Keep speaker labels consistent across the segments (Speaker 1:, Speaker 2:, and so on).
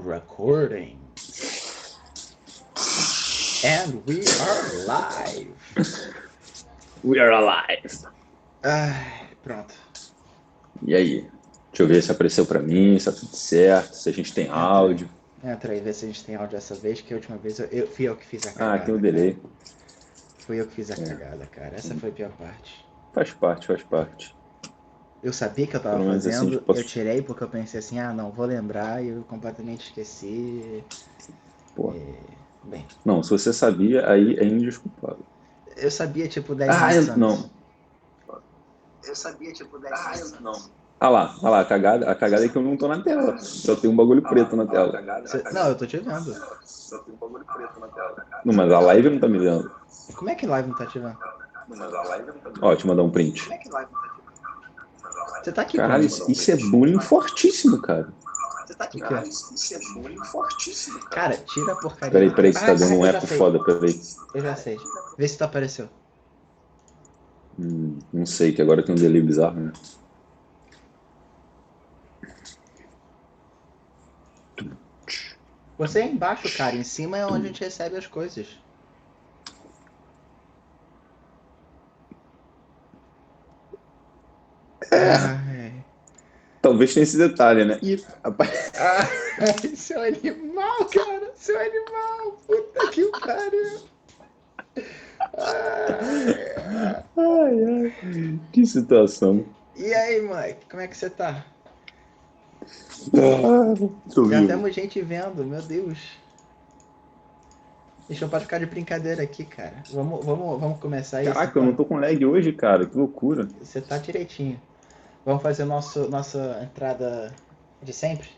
Speaker 1: recording. And we are live.
Speaker 2: We are alive.
Speaker 1: Ai, pronto.
Speaker 2: E aí? Deixa eu ver se apareceu pra mim, se tá tudo certo, se a gente tem áudio.
Speaker 1: Entra aí, vê se a gente tem áudio dessa vez, que a última vez fui eu que fiz a cagada.
Speaker 2: Ah, tem o delay.
Speaker 1: Fui eu que fiz a cagada, cara. Essa foi a pior parte.
Speaker 2: Faz parte.
Speaker 1: Eu sabia que eu tava
Speaker 2: Pelo menos assim,
Speaker 1: fazendo,
Speaker 2: posso...
Speaker 1: eu tirei porque eu pensei assim, não, vou lembrar, e eu completamente esqueci.
Speaker 2: Pô.
Speaker 1: Bem,
Speaker 2: Não, se você sabia, aí é indesculpável.
Speaker 1: eu sabia tipo 10 minutos antes.
Speaker 2: Não.
Speaker 1: Eu sabia tipo 10 minutos antes.
Speaker 2: Não. Ah lá, a cagada é que eu não tô na tela. Só tem um bagulho preto na tela.
Speaker 1: Não, eu tô te vendo.
Speaker 2: Só tem um bagulho preto na tela. Não, mas a live não tá me vendo.
Speaker 1: Como é que live não tá te vendo?
Speaker 2: Ó, deixa eu mandar um print.
Speaker 1: Como é que live não tá te vendo? Você tá aqui,
Speaker 2: Caralho, isso é bullying fortíssimo, cara.
Speaker 1: Você tá aqui, cara.
Speaker 2: Isso é bullying fortíssimo, cara.
Speaker 1: Cara, tira a porcaria.
Speaker 2: Peraí, que tá dando um eco foda, peraí.
Speaker 1: Eu já sei. Vê se tu apareceu.
Speaker 2: Não sei, que agora tem um delay bizarro, né?
Speaker 1: Você é embaixo, cara. Em cima é onde a gente recebe as coisas.
Speaker 2: Talvez tenha esse detalhe, né?
Speaker 1: Seu animal, cara. Seu animal. Puta que pariu.
Speaker 2: Ai, que situação.
Speaker 1: E aí, Mike? Como é que você tá?
Speaker 2: Tô
Speaker 1: Já
Speaker 2: vivo.
Speaker 1: temos gente vendo, meu Deus. A gente não pode ficar de brincadeira aqui, cara. Vamos começar isso.
Speaker 2: Caraca, eu não tô com lag hoje, cara. Que loucura.
Speaker 1: Você tá direitinho. Vamos fazer nossa entrada de sempre?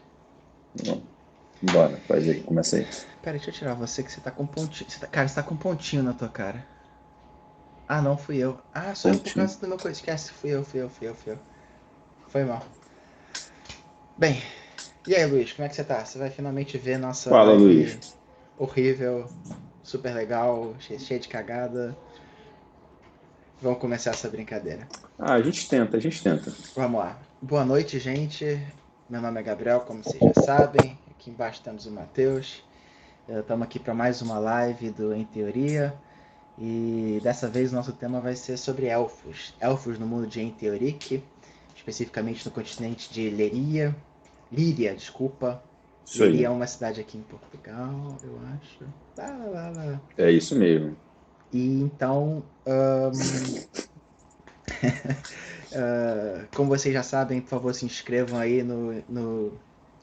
Speaker 2: Bora, faz aí, começa aí.
Speaker 1: Pera, deixa eu tirar você que você tá com pontinho. Cara, você tá com pontinho na tua cara. Ah, não, fui eu. Ah, só eu por causa do meu coisa. Esquece, fui eu. Foi mal. Bem, e aí, Luiz, como é que você tá? Você vai finalmente ver nossa
Speaker 2: Fala,
Speaker 1: live
Speaker 2: Luiz.
Speaker 1: horrível, super legal, cheia de cagada. Vamos começar essa brincadeira.
Speaker 2: A gente tenta.
Speaker 1: Vamos lá. Boa noite, gente. Meu nome é Gabriel, como vocês já sabem. Aqui embaixo temos o Matheus. Estamos aqui para mais uma live do Em Teoria. E dessa vez o nosso tema vai ser sobre elfos. Elfos no mundo de Enteoric, especificamente no continente de Líria, desculpa.
Speaker 2: Isso aí.
Speaker 1: Líria é uma cidade aqui em Portugal, eu acho. Lá.
Speaker 2: É isso mesmo.
Speaker 1: E então, como vocês já sabem, por favor se inscrevam aí no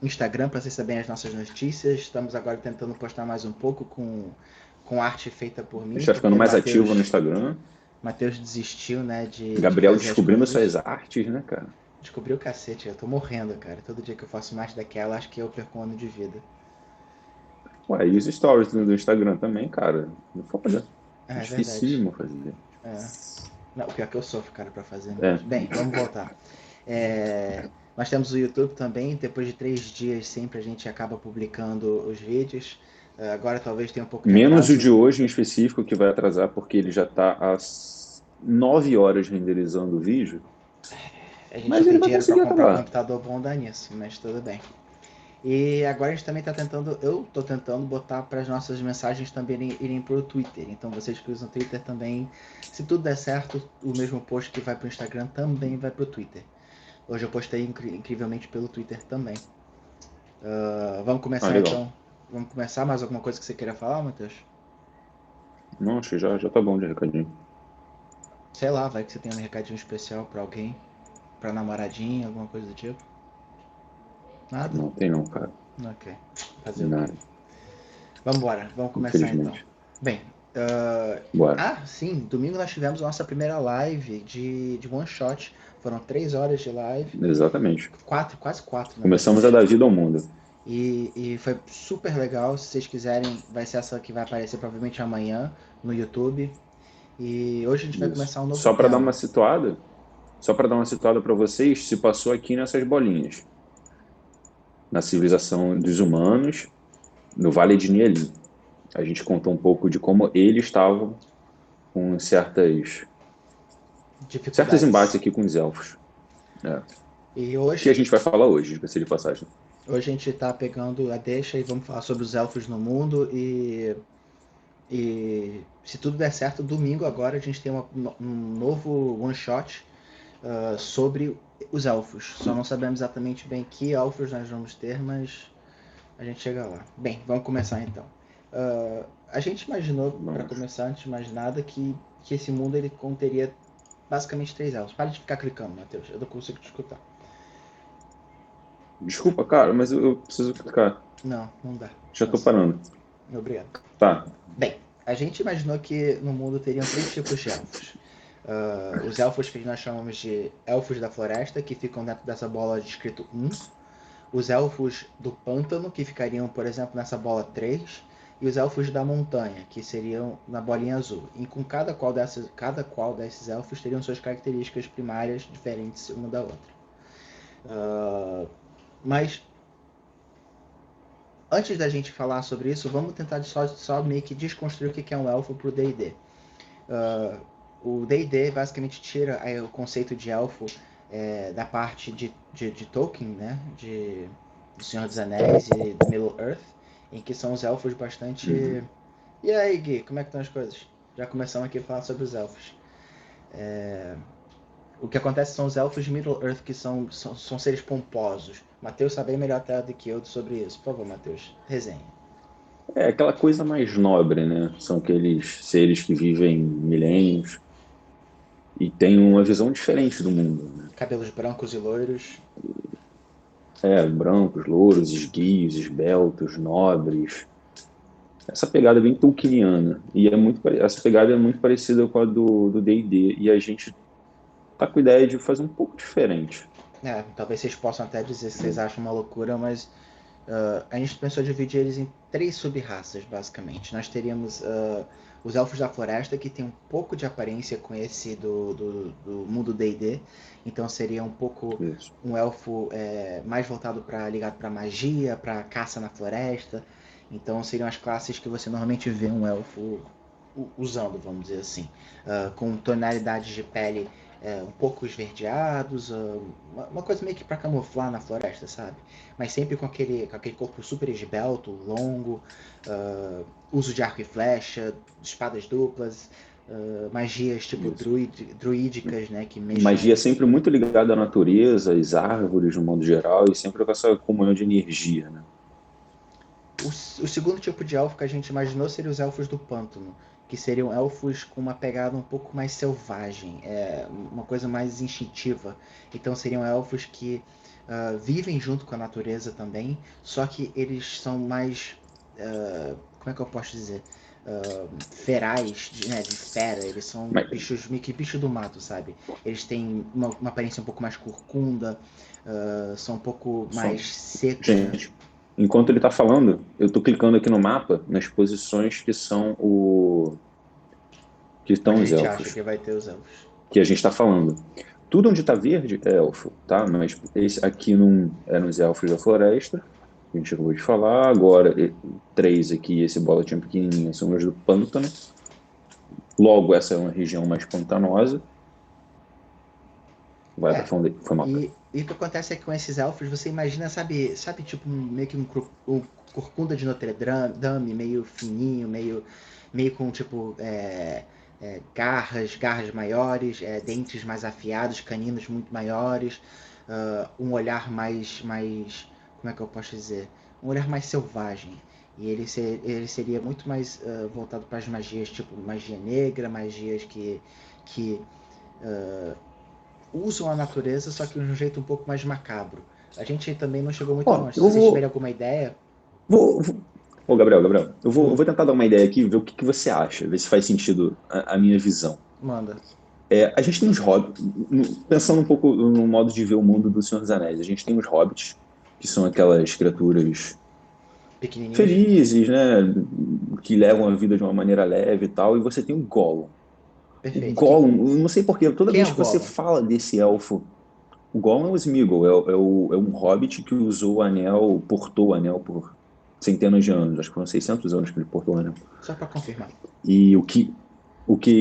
Speaker 1: Instagram para vocês saberem as nossas notícias. Estamos agora tentando postar mais um pouco com arte feita por mim.
Speaker 2: A gente tá ficando mais ativo no Instagram.
Speaker 1: Matheus desistiu, né,
Speaker 2: Gabriel
Speaker 1: fazer
Speaker 2: descobrindo suas artes, né, cara?
Speaker 1: Descobri o cacete, eu tô morrendo, cara. Todo dia que eu faço mais daquela, acho que eu perco um ano de vida.
Speaker 2: Ué, e os stories do Instagram também, cara. Não foda.
Speaker 1: É
Speaker 2: Dificílimo
Speaker 1: verdade.
Speaker 2: fazer.
Speaker 1: Não, pior que eu sofro, cara, pra fazer.
Speaker 2: É.
Speaker 1: Bem, vamos voltar. Nós temos o YouTube também. Depois de 3 dias sempre a gente acaba publicando os vídeos. Agora talvez tenha um pouco de
Speaker 2: Menos
Speaker 1: atraso.
Speaker 2: o de hoje em específico, que vai atrasar, porque ele já tá às 9 horas renderizando o vídeo.
Speaker 1: A gente
Speaker 2: Mas
Speaker 1: não
Speaker 2: ele
Speaker 1: tem
Speaker 2: vai
Speaker 1: dinheiro pra
Speaker 2: conseguir
Speaker 1: comprar um
Speaker 2: acabar.
Speaker 1: computador bom dar nisso, mas tudo bem. E agora a gente também tá tentando, eu tô tentando botar para as nossas mensagens também irem pro Twitter. Então vocês que usam Twitter também, se tudo der certo, o mesmo post que vai pro Instagram também vai pro Twitter. Hoje eu postei incrivelmente pelo Twitter também. Vamos começar
Speaker 2: legal.
Speaker 1: então. Vamos começar, mais alguma coisa que você queira falar, Matheus?
Speaker 2: Não, acho que já tá bom de recadinho.
Speaker 1: Sei lá, vai que você tem um recadinho especial pra alguém, pra namoradinha, alguma coisa do tipo. Nada?
Speaker 2: Não tem não, cara.
Speaker 1: Ok. Fazer
Speaker 2: Nada.
Speaker 1: o quê? Vambora, vamos começar então. Bem,
Speaker 2: Bora.
Speaker 1: Sim, domingo nós tivemos a nossa primeira live de one shot. Foram 3 horas de live.
Speaker 2: Exatamente.
Speaker 1: 4, quase 4, né?
Speaker 2: Começamos a dar vida ao mundo.
Speaker 1: E foi super legal. Se vocês quiserem, vai ser essa que vai aparecer provavelmente amanhã no YouTube. E hoje a gente vai começar um novo
Speaker 2: Só para
Speaker 1: tema.
Speaker 2: dar uma situada para vocês, se passou aqui nessas bolinhas. Na civilização dos humanos, no Vale de Nielim. A gente contou um pouco de como eles estavam com certos embates aqui com os elfos.
Speaker 1: E hoje...
Speaker 2: Que a gente vai falar hoje, de passagem.
Speaker 1: Hoje a gente tá pegando a deixa e vamos falar sobre os elfos no mundo e se tudo der certo, domingo agora a gente tem um novo one shot sobre os elfos. Só não sabemos exatamente bem que elfos nós vamos ter, mas a gente chega lá. Bem, vamos começar então. A gente imaginou, para começar, antes de mais nada, que esse mundo ele conteria basicamente 3 elfos. Para de ficar clicando, Matheus, eu não consigo te escutar.
Speaker 2: Desculpa, cara, mas eu preciso clicar.
Speaker 1: Não dá.
Speaker 2: Já tô parando.
Speaker 1: Obrigado.
Speaker 2: Tá.
Speaker 1: Bem, a gente imaginou que no mundo teriam 3 tipos de elfos. Os elfos que nós chamamos de elfos da floresta, que ficam dentro dessa bola de escrito 1. Os elfos do pântano, que ficariam, por exemplo, nessa bola 3. E os elfos da montanha, que seriam na bolinha azul. E com cada qual desses elfos teriam suas características primárias diferentes uma da outra. Mas antes da gente falar sobre isso, vamos tentar só meio que desconstruir o que é um elfo pro D&D. O D&D basicamente tira o conceito de elfo da parte de Tolkien, né? Do Senhor dos Anéis e do Middle-earth, em que são os elfos bastante... E aí, Gui, como é que estão as coisas? Já começamos aqui a falar sobre os elfos. O que acontece são os elfos de Middle-earth, que são seres pomposos. Matheus sabe bem melhor até do que eu sobre isso. Por favor, Matheus, resenha.
Speaker 2: É aquela coisa mais nobre, né? São aqueles seres que vivem milênios e têm uma visão diferente do mundo, né?
Speaker 1: Cabelos brancos e loiros.
Speaker 2: Brancos, louros, esguios, esbeltos, nobres. Essa pegada é bem tolkieniana. E essa pegada é muito parecida com a do D&D. E a gente tá com a ideia de fazer um pouco diferente.
Speaker 1: Talvez vocês possam até dizer se vocês acham uma loucura, mas a gente pensou em dividir eles em 3 sub-raças, basicamente. Nós teríamos os elfos da floresta, que tem um pouco de aparência com esse do mundo D&D. Então seria um pouco
Speaker 2: Isso.
Speaker 1: um elfo mais voltado ligado para magia, para caça na floresta. Então seriam as classes que você normalmente vê um elfo usando, vamos dizer assim. Com tonalidades de pele um pouco esverdeados, uma coisa meio que para camuflar na floresta, sabe? Mas sempre com aquele corpo super esbelto, longo, uso de arco e flecha, espadas duplas, magias tipo druídicas, né? Que mexam...
Speaker 2: Magia sempre muito ligada à natureza, às árvores, no modo geral, e sempre com essa comunhão de energia, né?
Speaker 1: O segundo tipo de elfo que a gente imaginou seria os elfos do pântano, que seriam elfos com uma pegada um pouco mais selvagem, uma coisa mais instintiva. Então seriam elfos que vivem junto com a natureza também, só que eles são mais... como é que eu posso dizer? Ferais, de fera. Eles são bichos, meio que bicho do mato, sabe? Eles têm uma aparência um pouco mais corcunda, são um pouco mais secos.
Speaker 2: Gente, enquanto ele está falando, eu estou clicando aqui no mapa, nas posições que são que estão os elfos.
Speaker 1: Acha que vai ter os elfos.
Speaker 2: Que a gente está falando. Tudo onde está verde é elfo, tá? Mas esse aqui não é nos elfos da floresta, a gente acabou de falar. Agora, 3 aqui, esse boletim pequenininho, são os do pântano. Logo, essa é uma região mais pantanosa. Vai para fundo aí, foi mal.
Speaker 1: E o que acontece é que com esses elfos, você imagina, sabe tipo, meio que um corcunda de Notre Dame, meio fininho, meio com, tipo, garras maiores, dentes mais afiados, caninos muito maiores, um olhar mais, como é que eu posso dizer? Um olhar mais selvagem. E ele seria muito mais voltado para as magias, tipo magia negra, magias que usam a natureza, só que de um jeito um pouco mais macabro. A gente também não chegou muito longe. Se vocês tiverem alguma ideia...
Speaker 2: Gabriel, eu vou tentar dar uma ideia aqui, ver o que você acha, ver se faz sentido a minha visão.
Speaker 1: Manda.
Speaker 2: A gente tem os hobbits, pensando um pouco no modo de ver o mundo do Senhor dos Anéis, a gente tem os hobbits, que são aquelas criaturas felizes, né, que levam a vida de uma maneira leve e tal, e você tem o Gollum.
Speaker 1: Perfeito.
Speaker 2: O Gollum, eu não sei porquê, toda vez que você fala desse elfo, o Gollum é o Sméagol, é um hobbit que usou o anel, portou o anel por centenas de anos, acho que foram 600 anos que ele portou o anel.
Speaker 1: Só para confirmar.
Speaker 2: E o que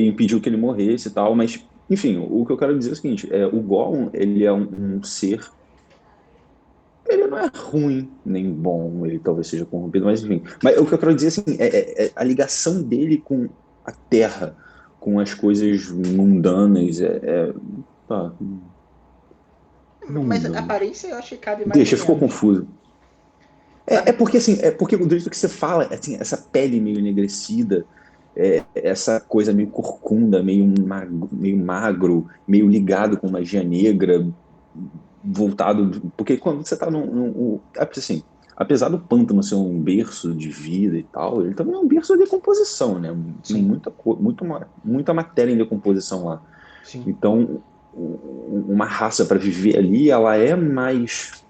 Speaker 2: impediu que ele morresse e tal, mas, enfim, o que eu quero dizer é o seguinte, o Gollum, ele é um ser Ele não é ruim, nem bom, ele talvez seja corrompido, mas enfim. Mas o que eu quero dizer assim, é a ligação dele com a Terra, com as coisas mundanas, tá, não
Speaker 1: Mas a
Speaker 2: mundanas.
Speaker 1: aparência eu acho que cabe mais ou
Speaker 2: Deixa, ficou
Speaker 1: menos.
Speaker 2: confuso. É
Speaker 1: Sabe?
Speaker 2: porque assim, é porque do jeito que você fala, assim, essa pele meio enegrecida, essa coisa meio corcunda, meio magro, meio ligado com magia negra, voltado. Porque quando você tá assim, apesar do pântano ser um berço de vida e tal, ele também é um berço de decomposição, né? Tem
Speaker 1: Sim,
Speaker 2: muita matéria em decomposição lá.
Speaker 1: sim.
Speaker 2: Então, uma raça para viver ali, ela é mais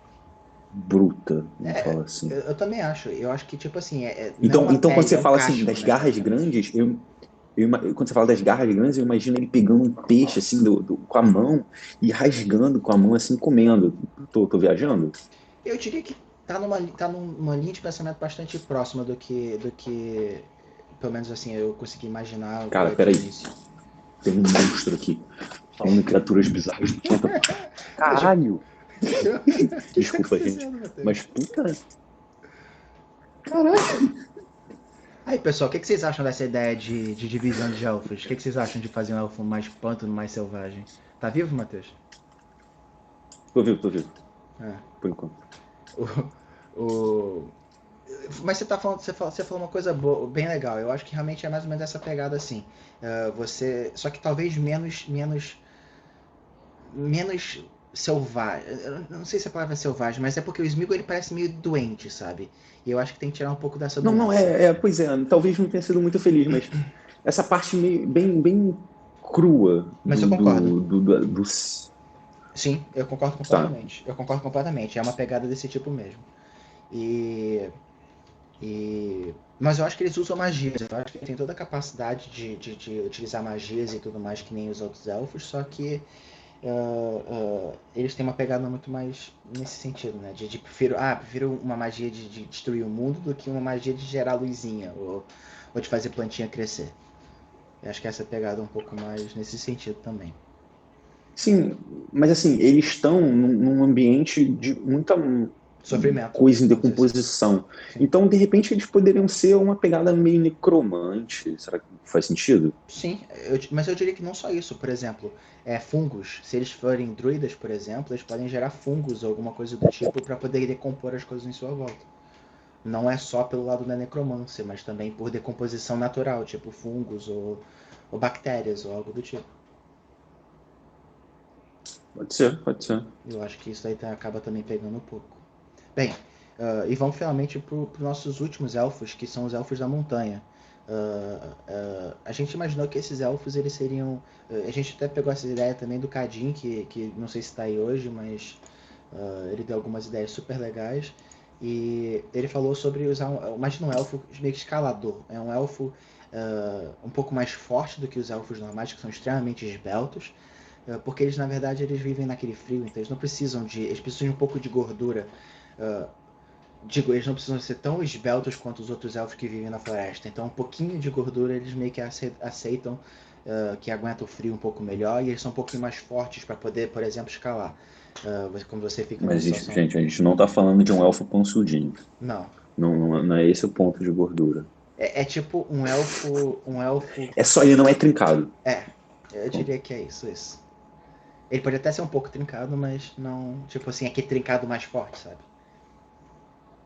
Speaker 2: bruta, vamos
Speaker 1: É,
Speaker 2: falar assim.
Speaker 1: eu também acho. Eu acho que, tipo assim, não é
Speaker 2: Então,
Speaker 1: uma
Speaker 2: quando
Speaker 1: pele,
Speaker 2: você
Speaker 1: é um
Speaker 2: fala assim
Speaker 1: casco,
Speaker 2: das
Speaker 1: né,
Speaker 2: garras
Speaker 1: praticamente.
Speaker 2: grandes, quando você fala das garras grandes, eu imagino ele pegando um peixe assim com a mão e rasgando com a mão assim, comendo. Tô viajando?
Speaker 1: Eu diria que tá numa linha de pensamento bastante próxima do que, pelo menos assim, eu consegui imaginar
Speaker 2: Cara,
Speaker 1: de
Speaker 2: peraí,
Speaker 1: início.
Speaker 2: tem um monstro aqui falando criaturas bizarras. Puta,
Speaker 1: Deixa,
Speaker 2: caralho!
Speaker 1: deixa eu... O que tá
Speaker 2: Desculpa, gente.
Speaker 1: acontecendo, Matheus?
Speaker 2: Mas puta, caralho!
Speaker 1: Aí, pessoal, o que vocês acham dessa ideia de divisão de elfos? O que vocês acham de fazer um elfo mais pântano, mais selvagem? Tá vivo, Matheus?
Speaker 2: Tô vivo,
Speaker 1: É.
Speaker 2: por enquanto.
Speaker 1: O, Mas você falou uma coisa bem legal. Eu acho que realmente é mais ou menos essa pegada assim. Só que talvez menos selvagem. Eu não sei se a palavra é selvagem, mas é porque o Smeagol ele parece meio doente, sabe? E eu acho que tem que tirar um pouco dessa
Speaker 2: Não,
Speaker 1: doença.
Speaker 2: pois é, talvez não tenha sido muito feliz, mas essa parte meio, bem crua
Speaker 1: Mas eu concordo.
Speaker 2: do.
Speaker 1: Sim, eu concordo
Speaker 2: Tá.
Speaker 1: completamente. Eu concordo completamente. É uma pegada desse tipo mesmo. E mas eu acho que eles usam magias. Eu acho que eles têm toda a capacidade de utilizar magias e tudo mais que nem os outros elfos, só que eles têm uma pegada muito mais nesse sentido, né? Prefiro uma magia de destruir o mundo do que uma magia de gerar luzinha ou de fazer plantinha crescer. Eu acho que essa pegada é um pouco mais nesse sentido também.
Speaker 2: Sim, mas assim, eles estão num ambiente de muita
Speaker 1: Sofrimento,
Speaker 2: coisa em
Speaker 1: vamos dizer assim.
Speaker 2: decomposição.
Speaker 1: Sim.
Speaker 2: Então, de repente, eles poderiam ser uma pegada meio necromante. Será que faz sentido?
Speaker 1: Sim, mas eu diria que não só isso. Por exemplo, fungos. Se eles forem druidas, por exemplo, eles podem gerar fungos ou alguma coisa do tipo para poder decompor as coisas em sua volta. Não é só pelo lado da necromância, mas também por decomposição natural, tipo fungos ou bactérias ou algo do tipo.
Speaker 2: Pode ser, pode ser.
Speaker 1: Eu acho que isso aí acaba também pegando um pouco. Bem, e vamos finalmente para os nossos últimos elfos, que são os elfos da montanha. A gente imaginou que esses elfos eles seriam. A gente até pegou essa ideia também do Kadim, que não sei se está aí hoje, mas ele deu algumas ideias super legais. E ele falou sobre usar imagina um elfo meio que escalador. É um elfo um pouco mais forte do que os elfos normais, que são extremamente esbeltos. Porque eles, na verdade, eles vivem naquele frio, então eles não precisam de. Eles precisam de um pouco de gordura. Uh, eles não precisam ser tão esbeltos quanto os outros elfos que vivem na floresta. Então, um pouquinho de gordura eles meio que aceitam, que aguenta o frio um pouco melhor, e eles são um pouquinho mais fortes para poder, por exemplo, escalar. Quando você fica numa
Speaker 2: Mas,
Speaker 1: situação.
Speaker 2: gente, a gente não tá falando de um elfo pançudinho.
Speaker 1: Não.
Speaker 2: Não é esse o ponto de gordura.
Speaker 1: É tipo um elfo. Um elfo.
Speaker 2: É só ele não é trincado.
Speaker 1: É, eu diria que é isso. Ele pode até ser um pouco trincado, mas não. Tipo assim, aquele trincado mais forte, sabe?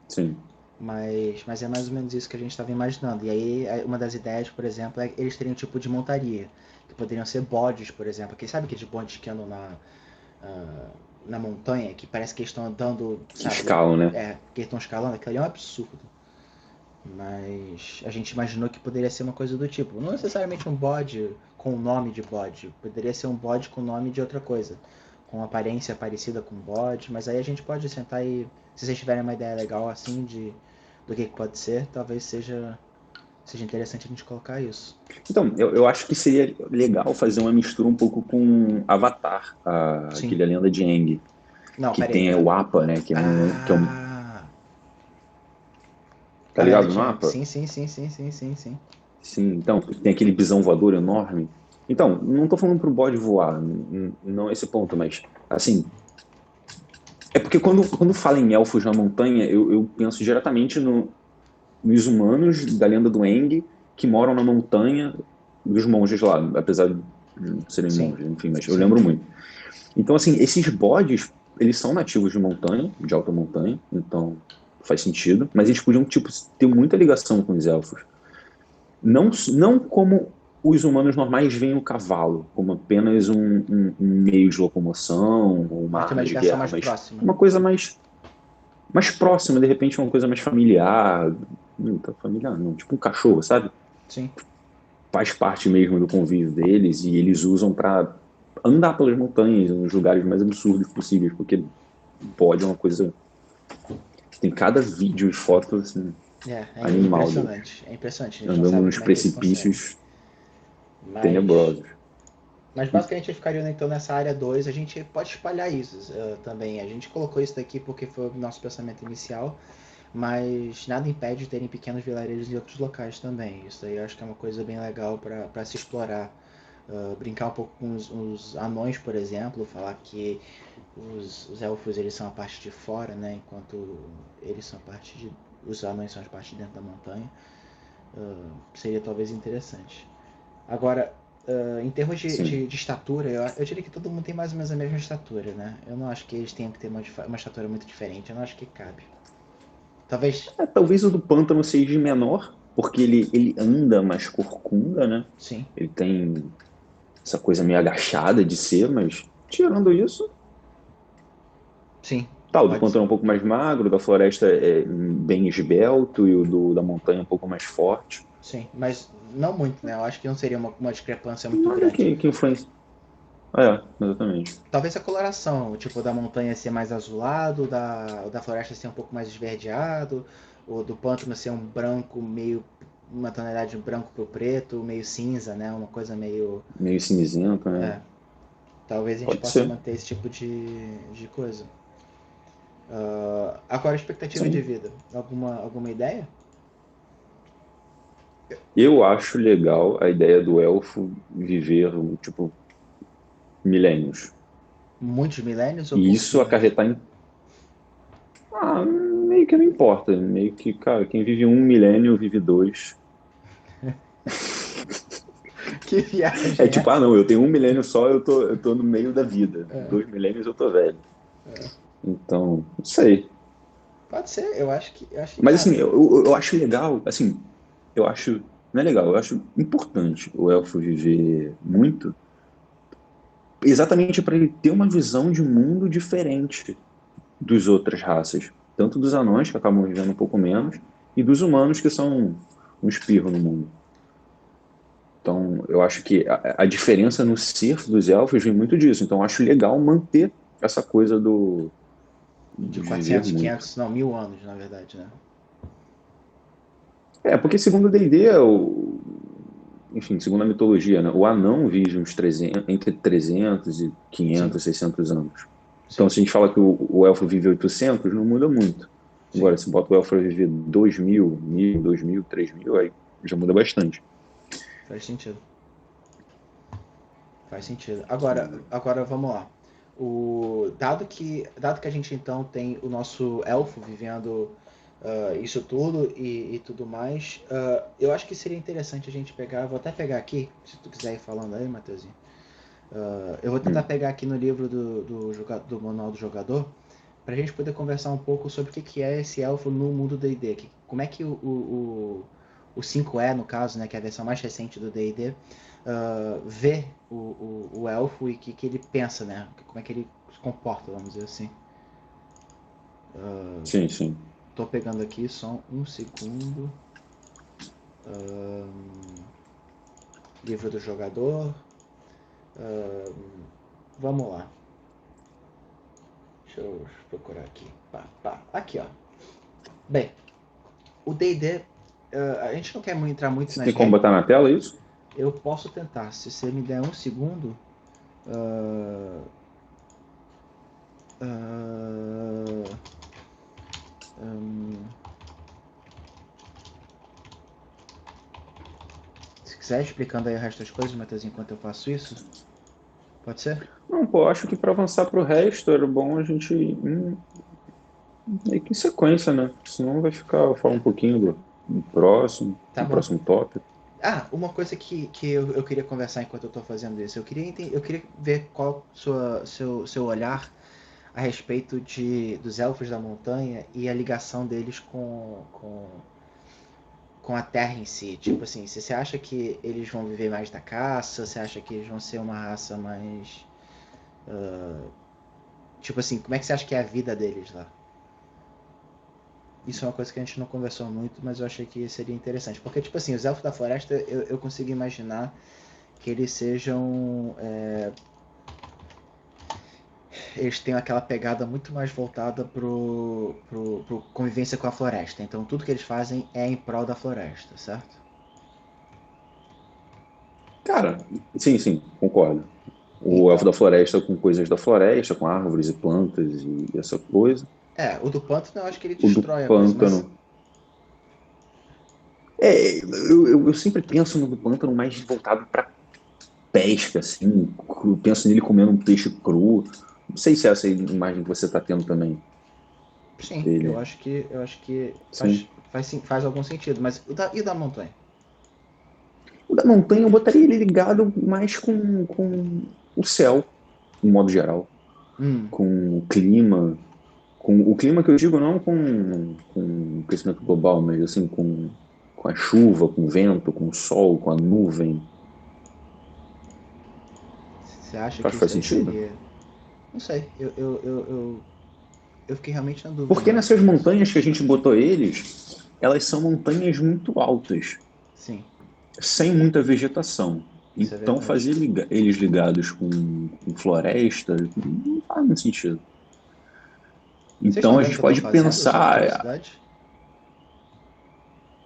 Speaker 2: Sim.
Speaker 1: Mas é mais ou menos isso que a gente estava imaginando. E aí, uma das ideias, por exemplo, é que eles teriam um tipo de montaria. Que poderiam ser bodes, por exemplo. Sabe aqueles bodes que andam na montanha, que parece que eles estão andando,
Speaker 2: Que
Speaker 1: sabe?
Speaker 2: escalam, né?
Speaker 1: Que eles estão escalando. Aquilo ali é um absurdo. Mas a gente imaginou que poderia ser uma coisa do tipo. Não necessariamente um bode com o nome de bode. Poderia ser um bode com o nome de outra coisa. Com aparência parecida com bode. Mas aí a gente pode sentar e. Se vocês tiverem uma ideia legal assim do que pode ser, talvez seja interessante a gente colocar isso.
Speaker 2: Então, eu acho que seria legal fazer uma mistura um pouco com Avatar,
Speaker 1: Sim.
Speaker 2: aquele A Lenda de Aang,
Speaker 1: Não,
Speaker 2: que
Speaker 1: peraí.
Speaker 2: tem o Appa, né?
Speaker 1: Ah.
Speaker 2: Tá
Speaker 1: A lenda
Speaker 2: ligado
Speaker 1: de
Speaker 2: no
Speaker 1: Aang.
Speaker 2: Appa?
Speaker 1: Sim, sim, sim, sim, sim, sim, sim.
Speaker 2: Sim, então, tem aquele bisão voador enorme. Então, não tô falando pro bode voar, não é esse ponto, mas, assim, É porque quando fala em elfos na montanha, eu penso diretamente nos humanos da lenda do Aang que moram na montanha dos monges lá, apesar de serem
Speaker 1: Sim,
Speaker 2: monges, enfim, mas eu
Speaker 1: sim.
Speaker 2: lembro muito. Então, assim, esses bodes, eles são nativos de montanha, de alta montanha, então faz sentido, mas eles podiam, tipo, ter muita ligação com os elfos. Não como os humanos normais veem o cavalo, como apenas um meio de locomoção, ou uma
Speaker 1: Mas tem uma
Speaker 2: arma de
Speaker 1: ligação
Speaker 2: guerra,
Speaker 1: mais
Speaker 2: mas
Speaker 1: próxima.
Speaker 2: uma coisa mais próxima, de repente uma coisa mais familiar, não tá familiar não, tipo um cachorro, sabe?
Speaker 1: Sim.
Speaker 2: Faz parte mesmo do convívio deles e eles usam para andar pelas montanhas, nos lugares mais absurdos possíveis, porque pode é uma coisa. Tem cada vídeo e foto assim,
Speaker 1: É
Speaker 2: animal deles,
Speaker 1: impressionante. É impressionante. A gente não
Speaker 2: andando
Speaker 1: sabe
Speaker 2: nos
Speaker 1: como é que eles conseguem.
Speaker 2: precipícios
Speaker 1: Mas,
Speaker 2: tenebrosos.
Speaker 1: mas basicamente a gente ficaria então nessa área 2. A gente pode espalhar isso também. A gente colocou isso daqui porque foi o nosso pensamento inicial. Mas nada impede de terem pequenos vilarejos em outros locais também. Isso aí eu acho que é uma coisa bem legal para se explorar. Brincar um pouco com os anões, por exemplo, falar que os elfos eles são a parte de fora, né, enquanto eles são a parte de, os anões são a parte de dentro da montanha. Seria talvez interessante. Agora, em termos
Speaker 2: Sim.
Speaker 1: de estatura, eu diria que todo mundo tem mais ou menos a mesma estatura, né? Eu não acho que eles tenham que ter uma estatura muito diferente. Eu não acho que cabe. Talvez,
Speaker 2: Talvez o do pântano seja menor, porque ele anda mais corcunda, né?
Speaker 1: sim,
Speaker 2: Ele tem essa coisa meio agachada de ser, mas tirando isso,
Speaker 1: sim,
Speaker 2: tá, o do
Speaker 1: pode ser.
Speaker 2: pântano é um pouco mais magro, o da floresta é bem esbelto e o da montanha é um pouco mais forte.
Speaker 1: Sim, mas não muito, né? Eu acho que não seria uma discrepância muito
Speaker 2: Nada
Speaker 1: grande.
Speaker 2: que influencia. É, exatamente.
Speaker 1: Talvez a coloração, tipo, da montanha ser mais azulado, da floresta ser um pouco mais esverdeado, ou do pântano ser um branco meio. Uma tonalidade de branco pro preto, meio cinza, né? Uma coisa meio.
Speaker 2: Meio cinzento, né?
Speaker 1: É, talvez a gente
Speaker 2: Pode
Speaker 1: possa
Speaker 2: ser,
Speaker 1: manter esse tipo de coisa. Agora, expectativa de
Speaker 2: sim.
Speaker 1: vida. Alguma ideia?
Speaker 2: Eu acho legal a ideia do elfo viver, tipo, milênios.
Speaker 1: Muitos milênios ou
Speaker 2: E
Speaker 1: poucos
Speaker 2: isso
Speaker 1: milênios?
Speaker 2: acarretar em. Ah, meio que não importa. Meio que, cara, quem vive um milênio vive dois.
Speaker 1: Que
Speaker 2: É
Speaker 1: viagem é
Speaker 2: tipo, ah,
Speaker 1: essa?
Speaker 2: não, eu tenho um milênio só, eu tô no meio da vida. Dois milênios eu tô velho. Então, não sei.
Speaker 1: Pode ser, eu acho que
Speaker 2: Mas assim,
Speaker 1: cabe.
Speaker 2: eu acho legal, assim, eu acho, não é legal, eu acho importante o elfo viver muito, exatamente para ele ter uma visão de mundo diferente dos outras raças, tanto dos anões, que acabam vivendo um pouco menos, e dos humanos, que são um espirro no mundo. Então, eu acho que a diferença no ser dos elfos vem muito disso. Então, eu acho legal manter essa coisa
Speaker 1: De
Speaker 2: de viver
Speaker 1: 400,
Speaker 2: muito.
Speaker 1: 500, não, 1000 anos, na verdade, né?
Speaker 2: É, porque segundo o D&D, enfim, segundo a mitologia, né, o anão vive uns 300, entre 300 e
Speaker 1: Sim,
Speaker 2: 500, 600 anos. Então,
Speaker 1: sim,
Speaker 2: se a gente fala que o elfo vive 800, não muda muito.
Speaker 1: sim.
Speaker 2: Agora, se bota o elfo para viver 2000, 1000, 2000, 3000, aí já muda bastante.
Speaker 1: Faz sentido. Faz sentido. Agora vamos lá. Dado que a gente então tem o nosso elfo vivendo isso tudo e tudo mais, eu acho que seria interessante a gente pegar. Vou até pegar aqui, se tu quiser ir falando aí, Matheusinho. Eu vou tentar
Speaker 2: Hum.
Speaker 1: pegar aqui no livro do Manual do Jogador para a gente poder conversar um pouco sobre o que é esse elfo no mundo D&D. Como é que o 5E, no caso, né, que é a versão mais recente do D&D, vê o elfo e o que ele pensa, né? Como é que ele se comporta, vamos dizer assim.
Speaker 2: Sim, sim.
Speaker 1: Tô pegando aqui só um segundo. Ahn, livro do jogador. Vamos lá. Deixa eu procurar aqui. Pá, pá. Aqui, ó. Bem, o D&D, a gente não quer entrar muito
Speaker 2: Você
Speaker 1: nas
Speaker 2: tem como
Speaker 1: regras.
Speaker 2: botar na tela isso?
Speaker 1: Eu posso tentar. Se você me der um segundo. ah, ah, hum, se quiser explicando aí o resto das coisas, Matheus, enquanto eu faço isso, Pode ser?
Speaker 2: Não, pô, acho que para avançar pro resto era bom a gente meio que em sequência, né? Senão vai ficar, falar um pouquinho
Speaker 1: Tá
Speaker 2: do
Speaker 1: bom.
Speaker 2: próximo tópico.
Speaker 1: Uma coisa que eu queria conversar enquanto eu tô fazendo isso. Eu queria ver qual seu olhar a respeito dos elfos da montanha e a ligação deles com a terra em si. Tipo assim, se você acha que eles vão viver mais da caça, você acha que eles vão ser uma raça mais. Tipo assim, como é que você acha que é a vida deles lá? Isso é uma coisa que a gente não conversou muito, mas eu achei que seria interessante. Porque, tipo assim, os elfos da floresta, eu consigo imaginar que eles sejam. Eles têm aquela pegada muito mais voltada pro convivência com a floresta. Então, tudo que eles fazem é em prol da floresta, certo?
Speaker 2: Cara, sim, sim, concordo. O elfo
Speaker 1: Então,
Speaker 2: da floresta com coisas da floresta, com árvores e plantas e essa coisa.
Speaker 1: o do pântano eu acho que ele
Speaker 2: O do
Speaker 1: destrói a coisa, mas.
Speaker 2: pântano. Eu sempre penso no do pântano mais voltado para pesca, assim. Eu penso nele comendo um peixe cru. Não sei se é essa a imagem que você está tendo também
Speaker 1: Sim,
Speaker 2: dele.
Speaker 1: eu acho que
Speaker 2: Sim.
Speaker 1: faz algum sentido. Mas e o da montanha?
Speaker 2: O da montanha eu botaria ele ligado mais com o céu, de modo geral.
Speaker 1: Hum,
Speaker 2: Com o clima. Com o clima que eu digo não com o crescimento global, mas assim com a chuva, com o vento, com o sol, com a nuvem.
Speaker 1: você acha
Speaker 2: Acho
Speaker 1: que
Speaker 2: que faz
Speaker 1: isso aí
Speaker 2: sentido?
Speaker 1: seria. Não sei, eu fiquei realmente na dúvida
Speaker 2: Porque
Speaker 1: em relação
Speaker 2: nessas
Speaker 1: a isso.
Speaker 2: montanhas que a gente botou eles, elas são montanhas muito altas,
Speaker 1: Sim,
Speaker 2: sem muita vegetação.
Speaker 1: isso é
Speaker 2: Então,
Speaker 1: verdade.
Speaker 2: fazer eles ligados com floresta não faz muito sentido.
Speaker 1: Vocês estão
Speaker 2: Então, a
Speaker 1: vendo o
Speaker 2: gente
Speaker 1: que eu tô
Speaker 2: pode
Speaker 1: fazendo? Só de
Speaker 2: pensar.
Speaker 1: curiosidade?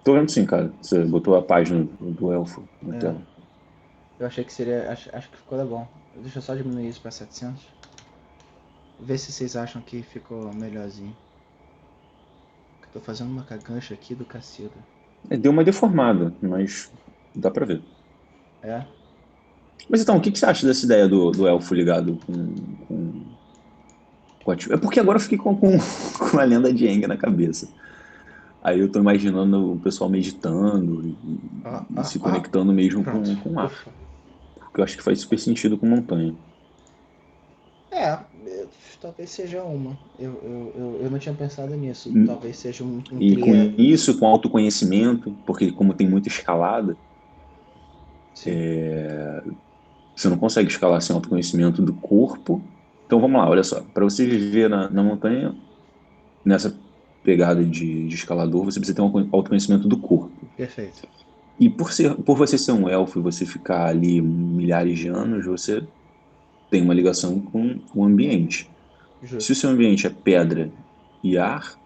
Speaker 2: Tô vendo sim, cara. Você botou a página do Elfo na
Speaker 1: É,
Speaker 2: tela.
Speaker 1: eu achei que seria. Acho que ficou bom. Deixa eu só diminuir isso pra 700. Ver se vocês acham que ficou melhorzinho. Tô fazendo uma cagancha aqui do Cacilda.
Speaker 2: Deu uma deformada, mas dá pra ver.
Speaker 1: É?
Speaker 2: Mas então, o que que você acha dessa ideia do Elfo ligado com. É porque agora eu fiquei com a lenda de Aang na cabeça. Aí eu tô imaginando o pessoal meditando e se
Speaker 1: Ó.
Speaker 2: conectando mesmo
Speaker 1: Pronto.
Speaker 2: com o mar.
Speaker 1: Ufa.
Speaker 2: Porque eu acho que faz super sentido com montanha.
Speaker 1: Talvez seja uma. Eu não tinha pensado nisso. Talvez seja um
Speaker 2: E com
Speaker 1: tria.
Speaker 2: isso, com autoconhecimento, porque como tem muita escalada,
Speaker 1: Sim.
Speaker 2: você não consegue escalar sem autoconhecimento do corpo. Então vamos lá, olha só. Para você viver na montanha, nessa pegada de escalador, você precisa ter um autoconhecimento do corpo.
Speaker 1: Perfeito.
Speaker 2: E por você ser um elfo e você ficar ali milhares de anos, você tem uma ligação com o ambiente. Se o
Speaker 1: Justo.
Speaker 2: seu ambiente é pedra e ar,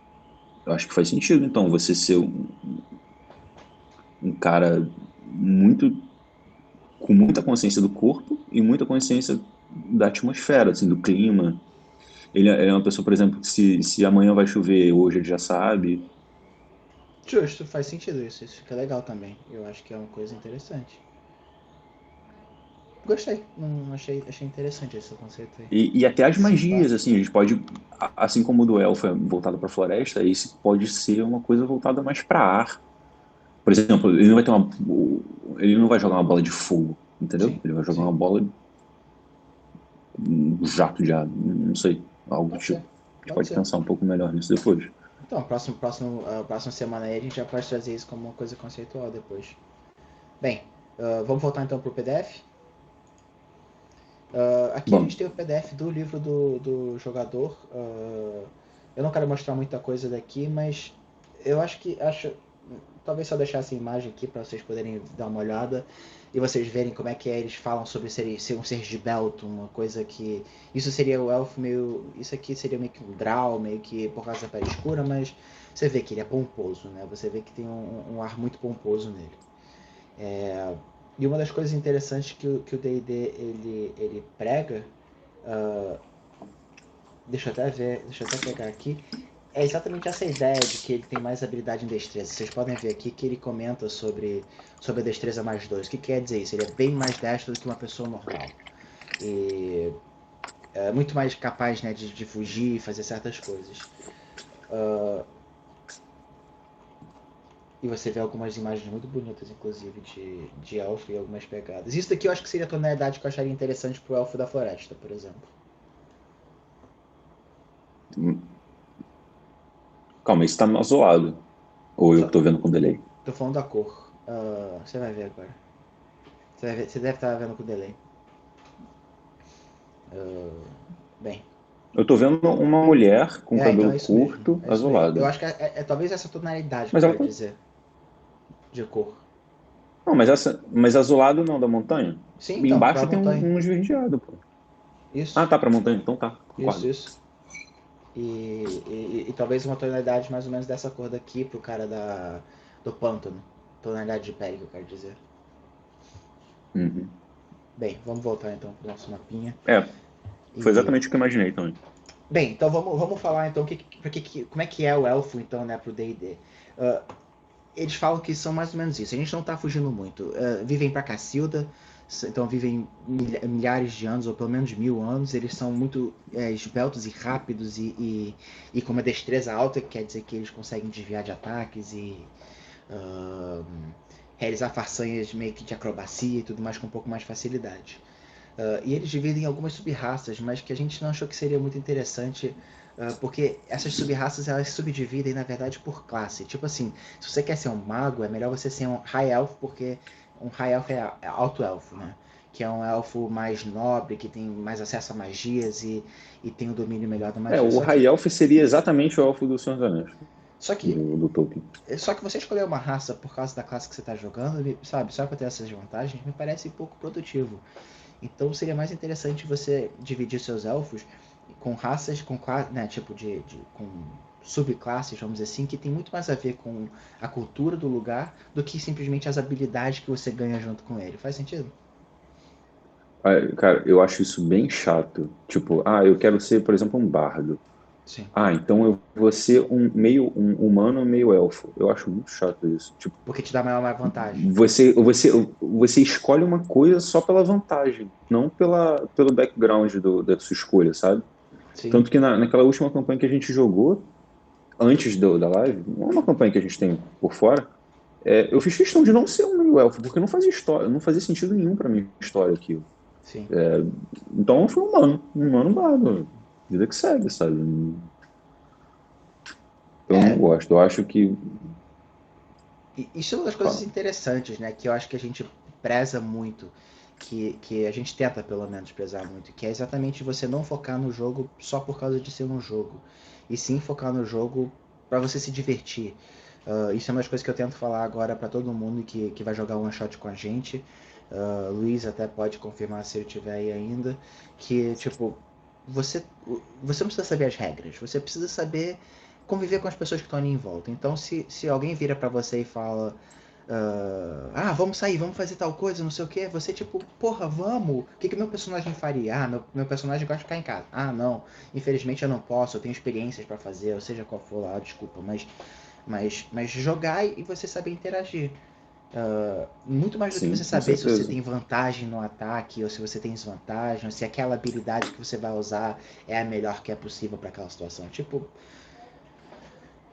Speaker 2: eu acho que faz sentido, então, você ser um cara muito com muita consciência do corpo e muita consciência da atmosfera, assim, do clima. Ele é uma pessoa, por exemplo, que se amanhã vai chover, hoje ele já sabe.
Speaker 1: Justo, faz sentido isso. Isso fica legal também. Eu acho que é uma coisa interessante. Gostei. Não, achei interessante esse conceito aí.
Speaker 2: E até as
Speaker 1: Se pá.
Speaker 2: magias, assim, a gente pode, assim como o do elfo é voltado para a floresta, esse pode ser uma coisa voltada mais para ar. Por exemplo, ele não vai jogar uma bola de fogo, entendeu?
Speaker 1: Sim,
Speaker 2: Ele vai jogar
Speaker 1: sim.
Speaker 2: uma bola, um jato de ar, não sei, algo do
Speaker 1: Pode ser.
Speaker 2: tipo. A gente
Speaker 1: Pode
Speaker 2: pode
Speaker 1: ser.
Speaker 2: pensar um pouco melhor nisso depois.
Speaker 1: Então, próxima semana aí a gente já pode trazer isso como uma coisa conceitual depois. Bem, vamos voltar então pro PDF. Aqui a gente
Speaker 2: Bom,
Speaker 1: tem o PDF do livro do jogador. Eu não quero mostrar muita coisa daqui, mas eu acho talvez só deixar essa imagem aqui para vocês poderem dar uma olhada e vocês verem como é que eles falam sobre ser um ser de Belton, uma coisa que isso seria o elfo meio, isso aqui seria meio que um Drow, meio que por causa da pele escura, mas você vê que ele é pomposo, né? Você vê que tem um ar muito pomposo nele. E uma das coisas interessantes que o D&D ele prega, uh, deixa eu até pegar aqui, é exatamente essa ideia de que ele tem mais habilidade em destreza. Vocês podem ver aqui que ele comenta sobre a destreza mais 2. O que quer dizer isso? Ele é bem mais destro do que uma pessoa normal. E é muito mais capaz, né, de fugir e fazer certas coisas. E você vê algumas imagens muito bonitas, inclusive, de elfo e algumas pegadas. Isso daqui eu acho que seria a tonalidade que eu acharia interessante pro elfo da floresta, por exemplo.
Speaker 2: Calma, isso tá no azulado. Ou eu que tô vendo com delay?
Speaker 1: Tô falando da cor. Você vai ver agora. Você deve estar vendo com delay. Bem.
Speaker 2: Eu tô vendo uma mulher com
Speaker 1: Então
Speaker 2: cabelo
Speaker 1: é isso mesmo.
Speaker 2: curto,
Speaker 1: É isso mesmo. Eu
Speaker 2: azulado.
Speaker 1: acho que é talvez essa tonalidade que eu
Speaker 2: Mas ela
Speaker 1: quero
Speaker 2: tá...
Speaker 1: dizer. De cor.
Speaker 2: Não, mas azulado não, da montanha?
Speaker 1: Sim, então, pra
Speaker 2: Embaixo tem
Speaker 1: montanha.
Speaker 2: um esverdeado, pô. Ah,
Speaker 1: Isso.
Speaker 2: tá, pra montanha, então tá,
Speaker 1: Isso,
Speaker 2: concordo.
Speaker 1: isso. E talvez uma tonalidade mais ou menos dessa cor daqui pro cara do pântano. Tonalidade de pele que eu quero dizer.
Speaker 2: Uhum.
Speaker 1: Bem, vamos voltar então pro nosso mapinha.
Speaker 2: É, foi
Speaker 1: E,
Speaker 2: exatamente o que eu imaginei também.
Speaker 1: bem, então vamos falar então como é que é o elfo então, né, pro D&D. Uh, eles falam que são mais ou menos isso. A gente não tá fugindo muito. Vivem pra Cacilda, então vivem milhares de anos, ou pelo menos 1000 anos. Eles são muito esbeltos e rápidos e com uma destreza alta, que quer dizer que eles conseguem desviar de ataques e uh, realizar façanhas meio que de acrobacia e tudo mais com um pouco mais de facilidade. E eles dividem em algumas sub-raças, mas que a gente não achou que seria muito interessante, porque essas sub-raças elas subdividem na verdade por classe. Tipo assim, se você quer ser um mago, é melhor você ser um High Elf, porque um High Elf é Alto Elfo, né? Que é um elfo mais nobre, que tem mais acesso a magias e tem o domínio melhor da
Speaker 2: É,
Speaker 1: magia.
Speaker 2: o High Elf seria exatamente o elfo do Senhor dos Anéis,
Speaker 1: Só que,
Speaker 2: do Tolkien.
Speaker 1: só que você escolher uma raça por causa da classe que você está jogando, sabe? Só para ter essas vantagens, me parece pouco produtivo. Então seria mais interessante você dividir seus elfos com raças, com né, tipo com subclasses, vamos dizer assim, que tem muito mais a ver com a cultura do lugar do que simplesmente as habilidades que você ganha junto com ele. Faz sentido?
Speaker 2: Ah, cara, eu acho isso bem chato. Tipo, eu quero ser, por exemplo, um bardo.
Speaker 1: Sim.
Speaker 2: Então eu vou ser um humano, meio elfo. Eu acho muito chato isso. Tipo,
Speaker 1: Porque te dá maior vantagem.
Speaker 2: você escolhe uma coisa só pela vantagem, não pelo background da sua escolha, sabe?
Speaker 1: Sim.
Speaker 2: Tanto que naquela última campanha que a gente jogou, antes da live, não é uma campanha que a gente tem por fora, eu fiz questão de não ser um meio elfo, porque não fazia história, não fazia sentido nenhum pra minha história aquilo.
Speaker 1: Sim.
Speaker 2: Então eu fui um humano bardo. Vida que segue, sabe? Eu não
Speaker 1: É,
Speaker 2: gosto. Eu acho que.
Speaker 1: isso é uma das coisas
Speaker 2: Fala.
Speaker 1: interessantes, né? Que eu acho que a gente preza muito, que a gente tenta pelo menos prezar muito, que é exatamente você não focar no jogo só por causa de ser um jogo, e sim focar no jogo para você se divertir. Isso é uma das coisas que eu tento falar agora para todo mundo que vai jogar one shot com a gente. Luiz até pode confirmar se ele tiver aí ainda, que tipo você, você não precisa saber as regras, você precisa saber conviver com as pessoas que estão ali em volta. Então, se alguém vira pra você e fala, vamos sair, vamos fazer tal coisa, não sei o que, você tipo, porra, vamos. O que meu personagem faria? Meu personagem gosta de ficar em casa. Não, infelizmente eu não posso, eu tenho experiências pra fazer, ou seja qual for lá, desculpa, mas jogar e você saber interagir. Muito mais do que
Speaker 2: Sim,
Speaker 1: você
Speaker 2: com
Speaker 1: saber se você
Speaker 2: certeza.
Speaker 1: tem vantagem no ataque ou se você tem desvantagem, ou se aquela habilidade que você vai usar é a melhor que é possível para aquela situação. Tipo,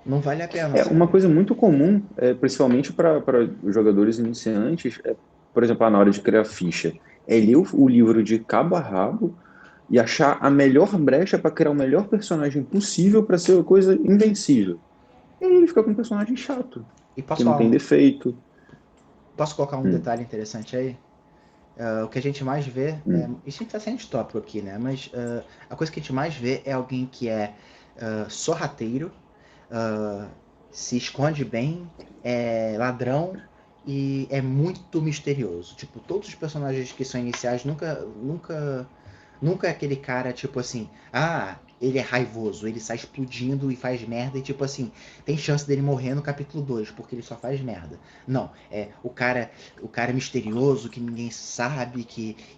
Speaker 1: não vale a pena,
Speaker 2: Uma
Speaker 1: sabe?
Speaker 2: coisa muito comum, principalmente para jogadores iniciantes, por exemplo, na hora de criar ficha, é ler o livro de cabo a rabo e achar a melhor brecha para criar o melhor personagem possível para ser uma coisa invencível. E aí ele fica com um personagem chato,
Speaker 1: E
Speaker 2: que não tem defeito.
Speaker 1: posso colocar um
Speaker 2: Hum,
Speaker 1: detalhe interessante aí? O que a gente mais vê,
Speaker 2: hum.
Speaker 1: isso a gente tá saindo de tópico aqui, né? Mas a coisa que a gente mais vê é alguém que é sorrateiro, uh, se esconde bem, é ladrão e é muito misterioso. Tipo, todos os personagens que são iniciais nunca é aquele cara, tipo assim, ele é raivoso, ele sai explodindo e faz merda, e tipo assim, tem chance dele morrer no capítulo 2 porque ele só faz merda. Não, o cara misterioso que ninguém sabe,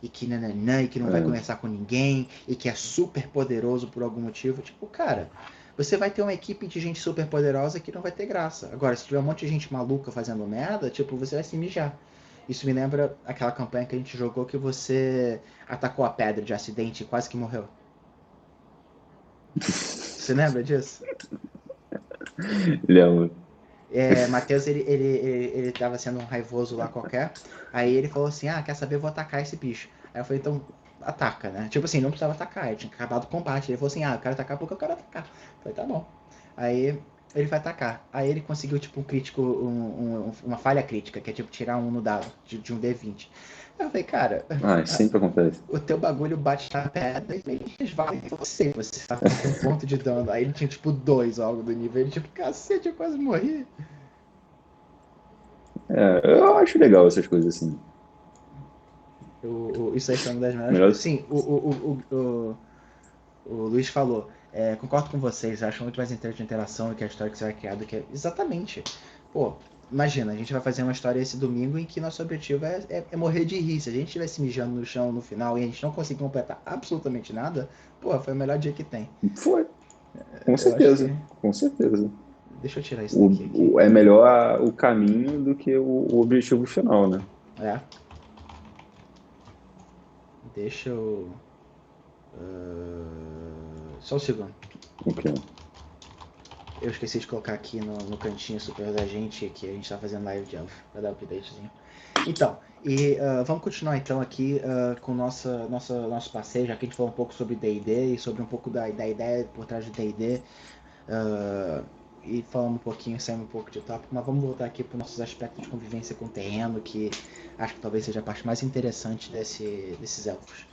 Speaker 1: e que nananã, e que não vai
Speaker 2: É,
Speaker 1: conversar com ninguém, e que é super poderoso por algum motivo. Tipo, cara, você vai ter uma equipe de gente super poderosa que não vai ter graça. Agora, se tiver um monte de gente maluca fazendo merda, tipo, você vai se mijar. Isso me lembra aquela campanha que a gente jogou que você atacou a pedra de acidente e quase que morreu. Você lembra disso?
Speaker 2: Lembro.
Speaker 1: Matheus, ele tava sendo um raivoso lá qualquer. Aí ele falou assim: Ah, quer saber? Eu vou atacar esse bicho. Aí eu falei: Então, ataca, né? Tipo assim, não precisava atacar, ele tinha acabado o combate. Ele falou assim: Ah, eu quero atacar porque eu quero atacar. Eu falei: Tá bom. Aí ele vai atacar. Aí ele conseguiu, tipo, um crítico, uma falha crítica, que é tipo tirar um no dado, de um D20. Aí eu falei: Cara,
Speaker 2: Ah, isso sempre acontece.
Speaker 1: o teu bagulho bate na pedra e meio resvala em você. Você tá com um ponto de dano. Aí ele tinha, tipo, dois ou algo do nível. Ele, tipo, cacete, eu quase morri.
Speaker 2: Eu acho legal essas coisas assim.
Speaker 1: Isso aí foi uma das melhores
Speaker 2: Melhor.
Speaker 1: coisas. Sim, o Luiz falou. Concordo com vocês, acho muito mais interessante a interação e que a história que você vai criar do que. Exatamente. Pô, imagina, a gente vai fazer uma história esse domingo em que nosso objetivo é morrer de rir. Se a gente estivesse mijando no chão no final e a gente não conseguir completar absolutamente nada, pô, foi o melhor dia que tem.
Speaker 2: Foi, com
Speaker 1: Eu acho
Speaker 2: certeza,
Speaker 1: que.
Speaker 2: com certeza.
Speaker 1: Deixa eu tirar isso daqui aqui.
Speaker 2: É melhor o caminho do que o objetivo final, né?
Speaker 1: É, deixa eu. Só um segundo.
Speaker 2: Ok.
Speaker 1: Eu esqueci de colocar aqui no cantinho superior da gente que a gente tá fazendo live de Elf, pra dar um updatezinho. Então, vamos continuar então aqui com nosso passeio, já que a gente falou um pouco sobre D&D e sobre um pouco da ideia por trás de D&D. E falamos um pouquinho, saímos um pouco de tópico, mas vamos voltar aqui para os nossos aspectos de convivência com o terreno, que acho que talvez seja a parte mais interessante desses elfos.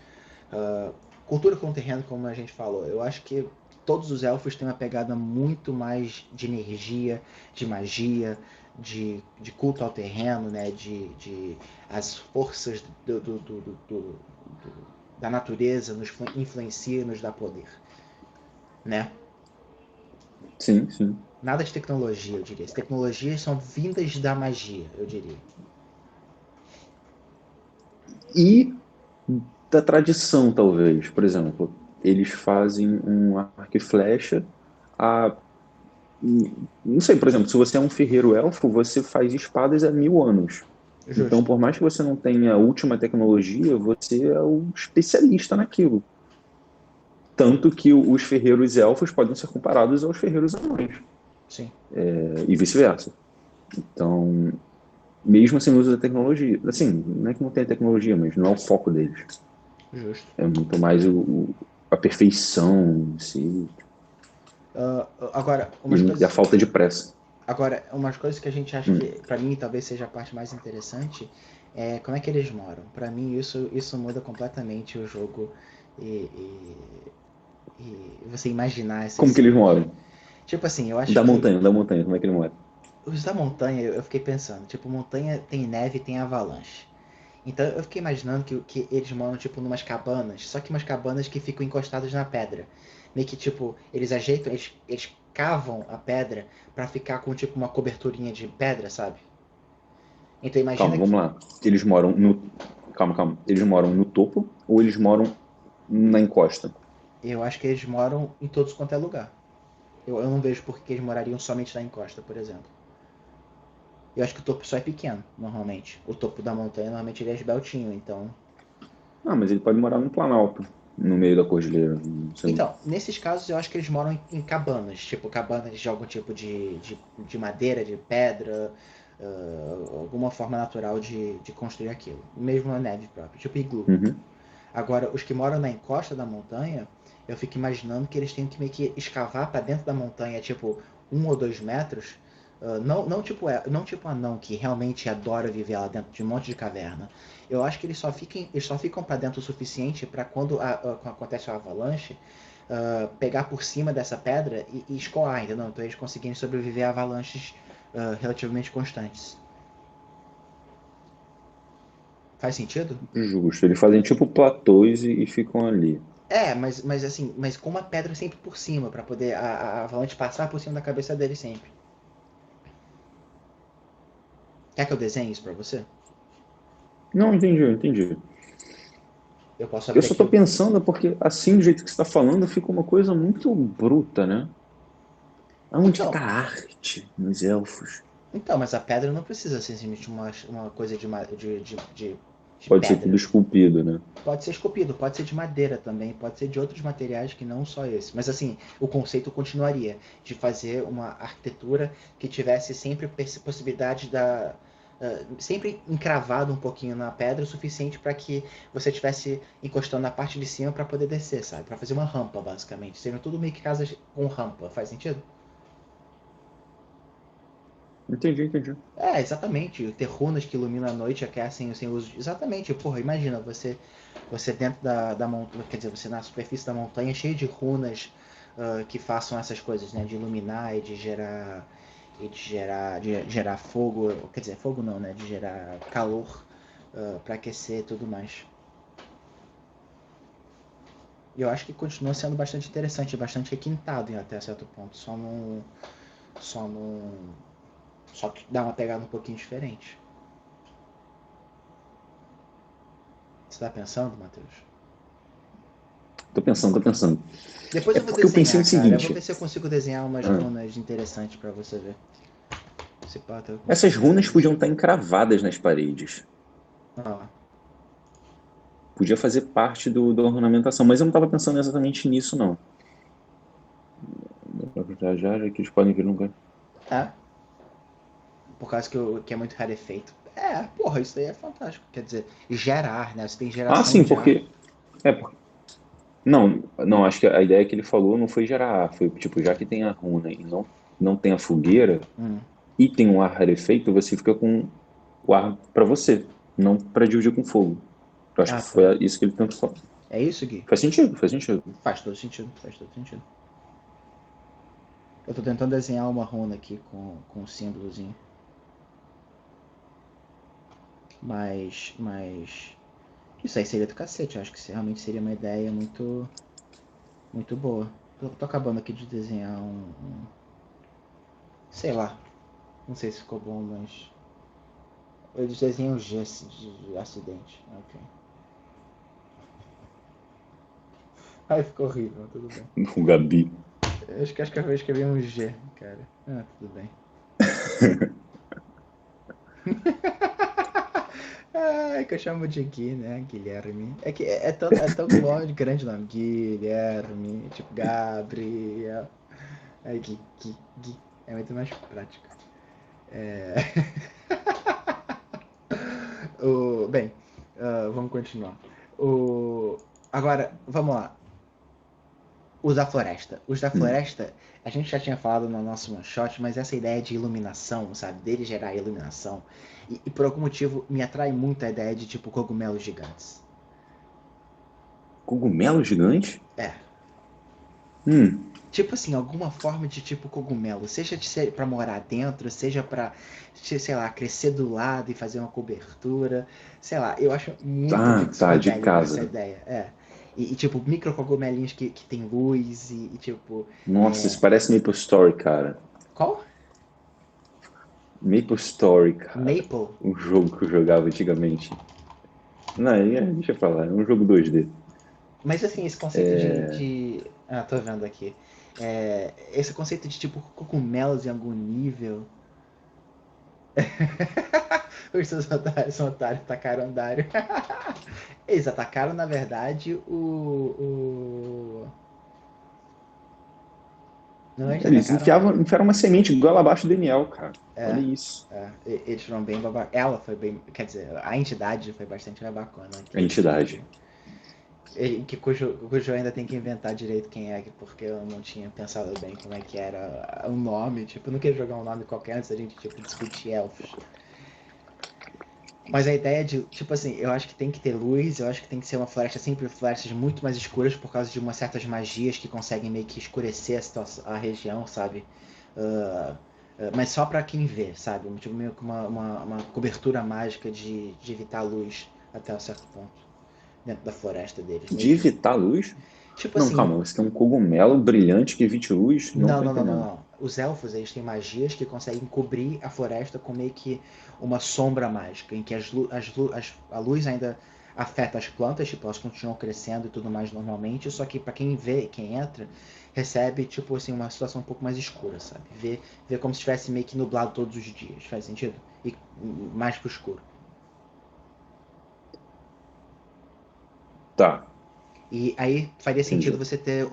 Speaker 1: Cultura com o terreno, como a gente falou, eu acho que todos os elfos têm uma pegada muito mais de energia, de magia, de culto ao terreno, né? De as forças da natureza nos influenciam e nos dá poder, né?
Speaker 2: Sim, sim.
Speaker 1: Nada de tecnologia, eu diria. As tecnologias são vindas da magia, eu diria.
Speaker 2: E da tradição, talvez. Por exemplo, eles fazem um arco e flecha a. Não sei, por exemplo, se você é um ferreiro elfo, você faz espadas há 1000 anos. Então,
Speaker 1: Justo.
Speaker 2: por mais que você não tenha a última tecnologia, você é o especialista naquilo. Tanto que os ferreiros elfos podem ser comparados aos ferreiros anões,
Speaker 1: Sim,
Speaker 2: e vice-versa. Então, mesmo sem uso da tecnologia, assim, não é que não tem tecnologia, mas não é o foco deles.
Speaker 1: justo.
Speaker 2: É muito mais a perfeição em si
Speaker 1: Agora,
Speaker 2: e a falta de pressa.
Speaker 1: umas coisas que a gente acha
Speaker 2: Hum.
Speaker 1: que, pra mim, talvez seja a parte mais interessante, é como é que eles moram. Pra mim, isso muda completamente o jogo e, e, e você imaginar essas
Speaker 2: Como que eles
Speaker 1: cenas.
Speaker 2: moram?
Speaker 1: Tipo assim, eu acho que
Speaker 2: Da montanha, como é que eles moram?
Speaker 1: os da montanha, eu fiquei pensando, tipo, montanha tem neve e tem avalanche. Então eu fiquei imaginando que eles moram, tipo, numas cabanas, só que umas cabanas que ficam encostadas na pedra. Meio que, tipo, eles ajeitam, eles cavam a pedra pra ficar com, tipo, uma coberturinha de pedra, sabe? Então
Speaker 2: Calma,
Speaker 1: imagina que
Speaker 2: vamos lá. Eles moram no. Calma, calma. Eles moram no topo ou eles moram na encosta?
Speaker 1: eu acho que eles moram em todos quanto é lugar. Eu não vejo por que eles morariam somente na encosta, por exemplo. Eu acho que o topo só é pequeno, normalmente. O topo da montanha, normalmente, ele é esbeltinho, então...
Speaker 2: Ah, mas ele pode morar no Planalto, no meio da cordilheira. Não sei.
Speaker 1: Então, nesses casos, eu acho que eles moram em cabanas. Tipo, cabanas de algum tipo de madeira, de pedra, alguma forma natural de construir aquilo. Mesmo na neve própria, tipo iglu.
Speaker 2: Uhum.
Speaker 1: Agora, os que moram na encosta da montanha, eu fico imaginando que eles têm que meio que escavar para dentro da montanha, tipo 1 ou 2 metros. Não tipo anão que realmente adora viver lá dentro de um monte de caverna. Eu acho que eles só ficam para dentro o suficiente para quando acontece a avalanche, pegar por cima dessa pedra e escoar, entendeu? Então eles conseguirem sobreviver a avalanches relativamente constantes. Faz sentido?
Speaker 2: Justo. Eles fazem tipo platôs e ficam ali.
Speaker 1: Mas assim, mas com uma pedra sempre por cima, pra poder a avalanche passar por cima da cabeça dele sempre. Quer que eu desenhe isso pra você?
Speaker 2: Não, entendi, entendi.
Speaker 1: Eu posso
Speaker 2: Eu
Speaker 1: abrir
Speaker 2: só
Speaker 1: aqui
Speaker 2: tô
Speaker 1: o.
Speaker 2: pensando porque assim, do jeito que você tá falando, fica uma coisa muito bruta, né? Onde que tá
Speaker 1: Então,
Speaker 2: a arte nos elfos?
Speaker 1: Então, mas a pedra não precisa ser simplesmente uma coisa de
Speaker 2: Pode ser tudo
Speaker 1: pedra.
Speaker 2: esculpido, né?
Speaker 1: Pode ser esculpido, pode ser de madeira também, pode ser de outros materiais que não só esse. Mas assim, o conceito continuaria de fazer uma arquitetura que tivesse sempre possibilidade sempre encravado um pouquinho na pedra o suficiente para que você estivesse encostando na parte de cima para poder descer, sabe? Para fazer uma rampa, basicamente. Seriam tudo meio que casas com rampa, faz sentido?
Speaker 2: Entendi, entendi.
Speaker 1: É, exatamente. Ter runas que iluminam a noite e aquecem sem uso. Exatamente. Porra, imagina você dentro da montanha, quer dizer, você na superfície da montanha cheio de runas que façam essas coisas, né? De iluminar e de gerar fogo. Quer dizer, fogo não, né? De gerar calor para aquecer e tudo mais. E eu acho que continua sendo bastante interessante, bastante requintado até certo ponto. Só não. Só que dá uma pegada um pouquinho diferente. Você tá pensando, Matheus?
Speaker 2: Tô pensando, tô pensando.
Speaker 1: Depois
Speaker 2: É
Speaker 1: eu vou
Speaker 2: porque eu pensei
Speaker 1: desenhar,
Speaker 2: o
Speaker 1: cara. Eu vou
Speaker 2: seguinte.
Speaker 1: ver se eu consigo desenhar umas
Speaker 2: ah,
Speaker 1: runas interessantes pra você ver. Se pá, até eu
Speaker 2: Essas
Speaker 1: consigo fazer
Speaker 2: runas
Speaker 1: isso.
Speaker 2: podiam estar encravadas nas paredes.
Speaker 1: Ah,
Speaker 2: Podia fazer parte da ornamentação, mas eu não estava pensando exatamente nisso, não. Já que eles podem vir nunca.
Speaker 1: é, por causa que é muito rarefeito. É, porra, isso daí é fantástico. Quer dizer, gerar, né? Você tem
Speaker 2: Ah,
Speaker 1: geração
Speaker 2: sim,
Speaker 1: de ar.
Speaker 2: porque. É, não, não, acho que a ideia que ele falou não foi gerar ar, foi tipo, já que tem a runa e não tem a fogueira
Speaker 1: Hum.
Speaker 2: e tem um ar rarefeito, você fica com o ar para você, não para dividir com fogo. Eu acho que
Speaker 1: Ah, tá.
Speaker 2: foi isso que ele tentou falar.
Speaker 1: É isso, Gui?
Speaker 2: Faz sentido, faz sentido.
Speaker 1: Faz todo sentido, faz todo sentido. Eu tô tentando desenhar uma runa aqui com um símbolozinho. Mas. Isso aí seria do cacete. Eu acho que realmente seria uma ideia muito, muito boa. Tô acabando aqui de desenhar sei lá. Não sei se ficou bom, mas. Eles desenham G de acidente. Ok. Ai, ficou horrível, tudo bem.
Speaker 2: O Gabi.
Speaker 1: Acho que eu escrevi um G, cara. Ah, tudo bem. É que eu chamo de Gui, né? Guilherme. É que é tão grande o nome. Guilherme, tipo Gabriel. É Gui. É muito mais prático. É... bem, vamos continuar. O, agora, vamos lá. Os da floresta. Os da
Speaker 2: Hum.
Speaker 1: floresta, a gente já tinha falado no nosso one shot, mas essa ideia de iluminação, sabe? Dele gerar iluminação. E por algum motivo me atrai muito a ideia de tipo cogumelos gigantes.
Speaker 2: Cogumelo gigante?
Speaker 1: É.
Speaker 2: Hum.
Speaker 1: Tipo assim, alguma forma de tipo cogumelo. Seja pra morar dentro, seja pra, sei lá, crescer do lado e fazer uma cobertura. Sei lá, eu acho muito
Speaker 2: Ah, tá, de
Speaker 1: psicodélico essa
Speaker 2: casa.
Speaker 1: ideia. É. Tipo, micro cogumelinhos que tem luz e tipo.
Speaker 2: Nossa, isso parece Maple Story, cara.
Speaker 1: Qual?
Speaker 2: Maple Story, cara.
Speaker 1: Maple?
Speaker 2: Um jogo que eu jogava antigamente. Não, deixa eu falar, é um jogo 2D.
Speaker 1: Mas assim, esse conceito Ah, tô vendo aqui. Esse conceito de tipo cogumelos em algum nível. Os seus otários são otários, tacaram andário. Eles atacaram, na verdade, Não, eles
Speaker 2: Eles
Speaker 1: atacaram.
Speaker 2: enfiaram uma semente igual abaixo do Daniel, cara. Olha
Speaker 1: É,
Speaker 2: isso.
Speaker 1: eles foram bem babaca. Ela foi bem. Quer dizer, a entidade foi bastante babacona.
Speaker 2: A entidade.
Speaker 1: Cujo ainda tem que inventar direito quem é, porque eu não tinha pensado bem como é que era o nome. Tipo, eu não queria jogar um nome qualquer antes da gente tipo, discutir elfos. Mas a ideia de, tipo assim, eu acho que tem que ter luz, eu acho que tem que ser uma floresta sempre florestas muito mais escuras por causa de umas certas magias que conseguem meio que escurecer a região, sabe? Uh, mas só pra quem vê, sabe? Tipo, meio que uma cobertura mágica de evitar a luz até um certo ponto dentro da floresta deles. Meio
Speaker 2: De
Speaker 1: que.
Speaker 2: evitar luz?
Speaker 1: Tipo
Speaker 2: Não,
Speaker 1: assim,
Speaker 2: calma, você tem um cogumelo brilhante que evite luz? Não
Speaker 1: não,
Speaker 2: tô
Speaker 1: não, não, não,
Speaker 2: entendendo.
Speaker 1: não. Os elfos, eles têm magias que conseguem cobrir a floresta com meio que uma sombra mágica, em que a luz ainda afeta as plantas, tipo, elas continuam crescendo e tudo mais normalmente, só que para quem vê, quem entra, recebe, tipo assim, uma situação um pouco mais escura, sabe? Vê como se estivesse meio que nublado todos os dias, faz sentido? E mais pro escuro.
Speaker 2: Tá,
Speaker 1: E aí faria sentido
Speaker 2: entendi.
Speaker 1: você ter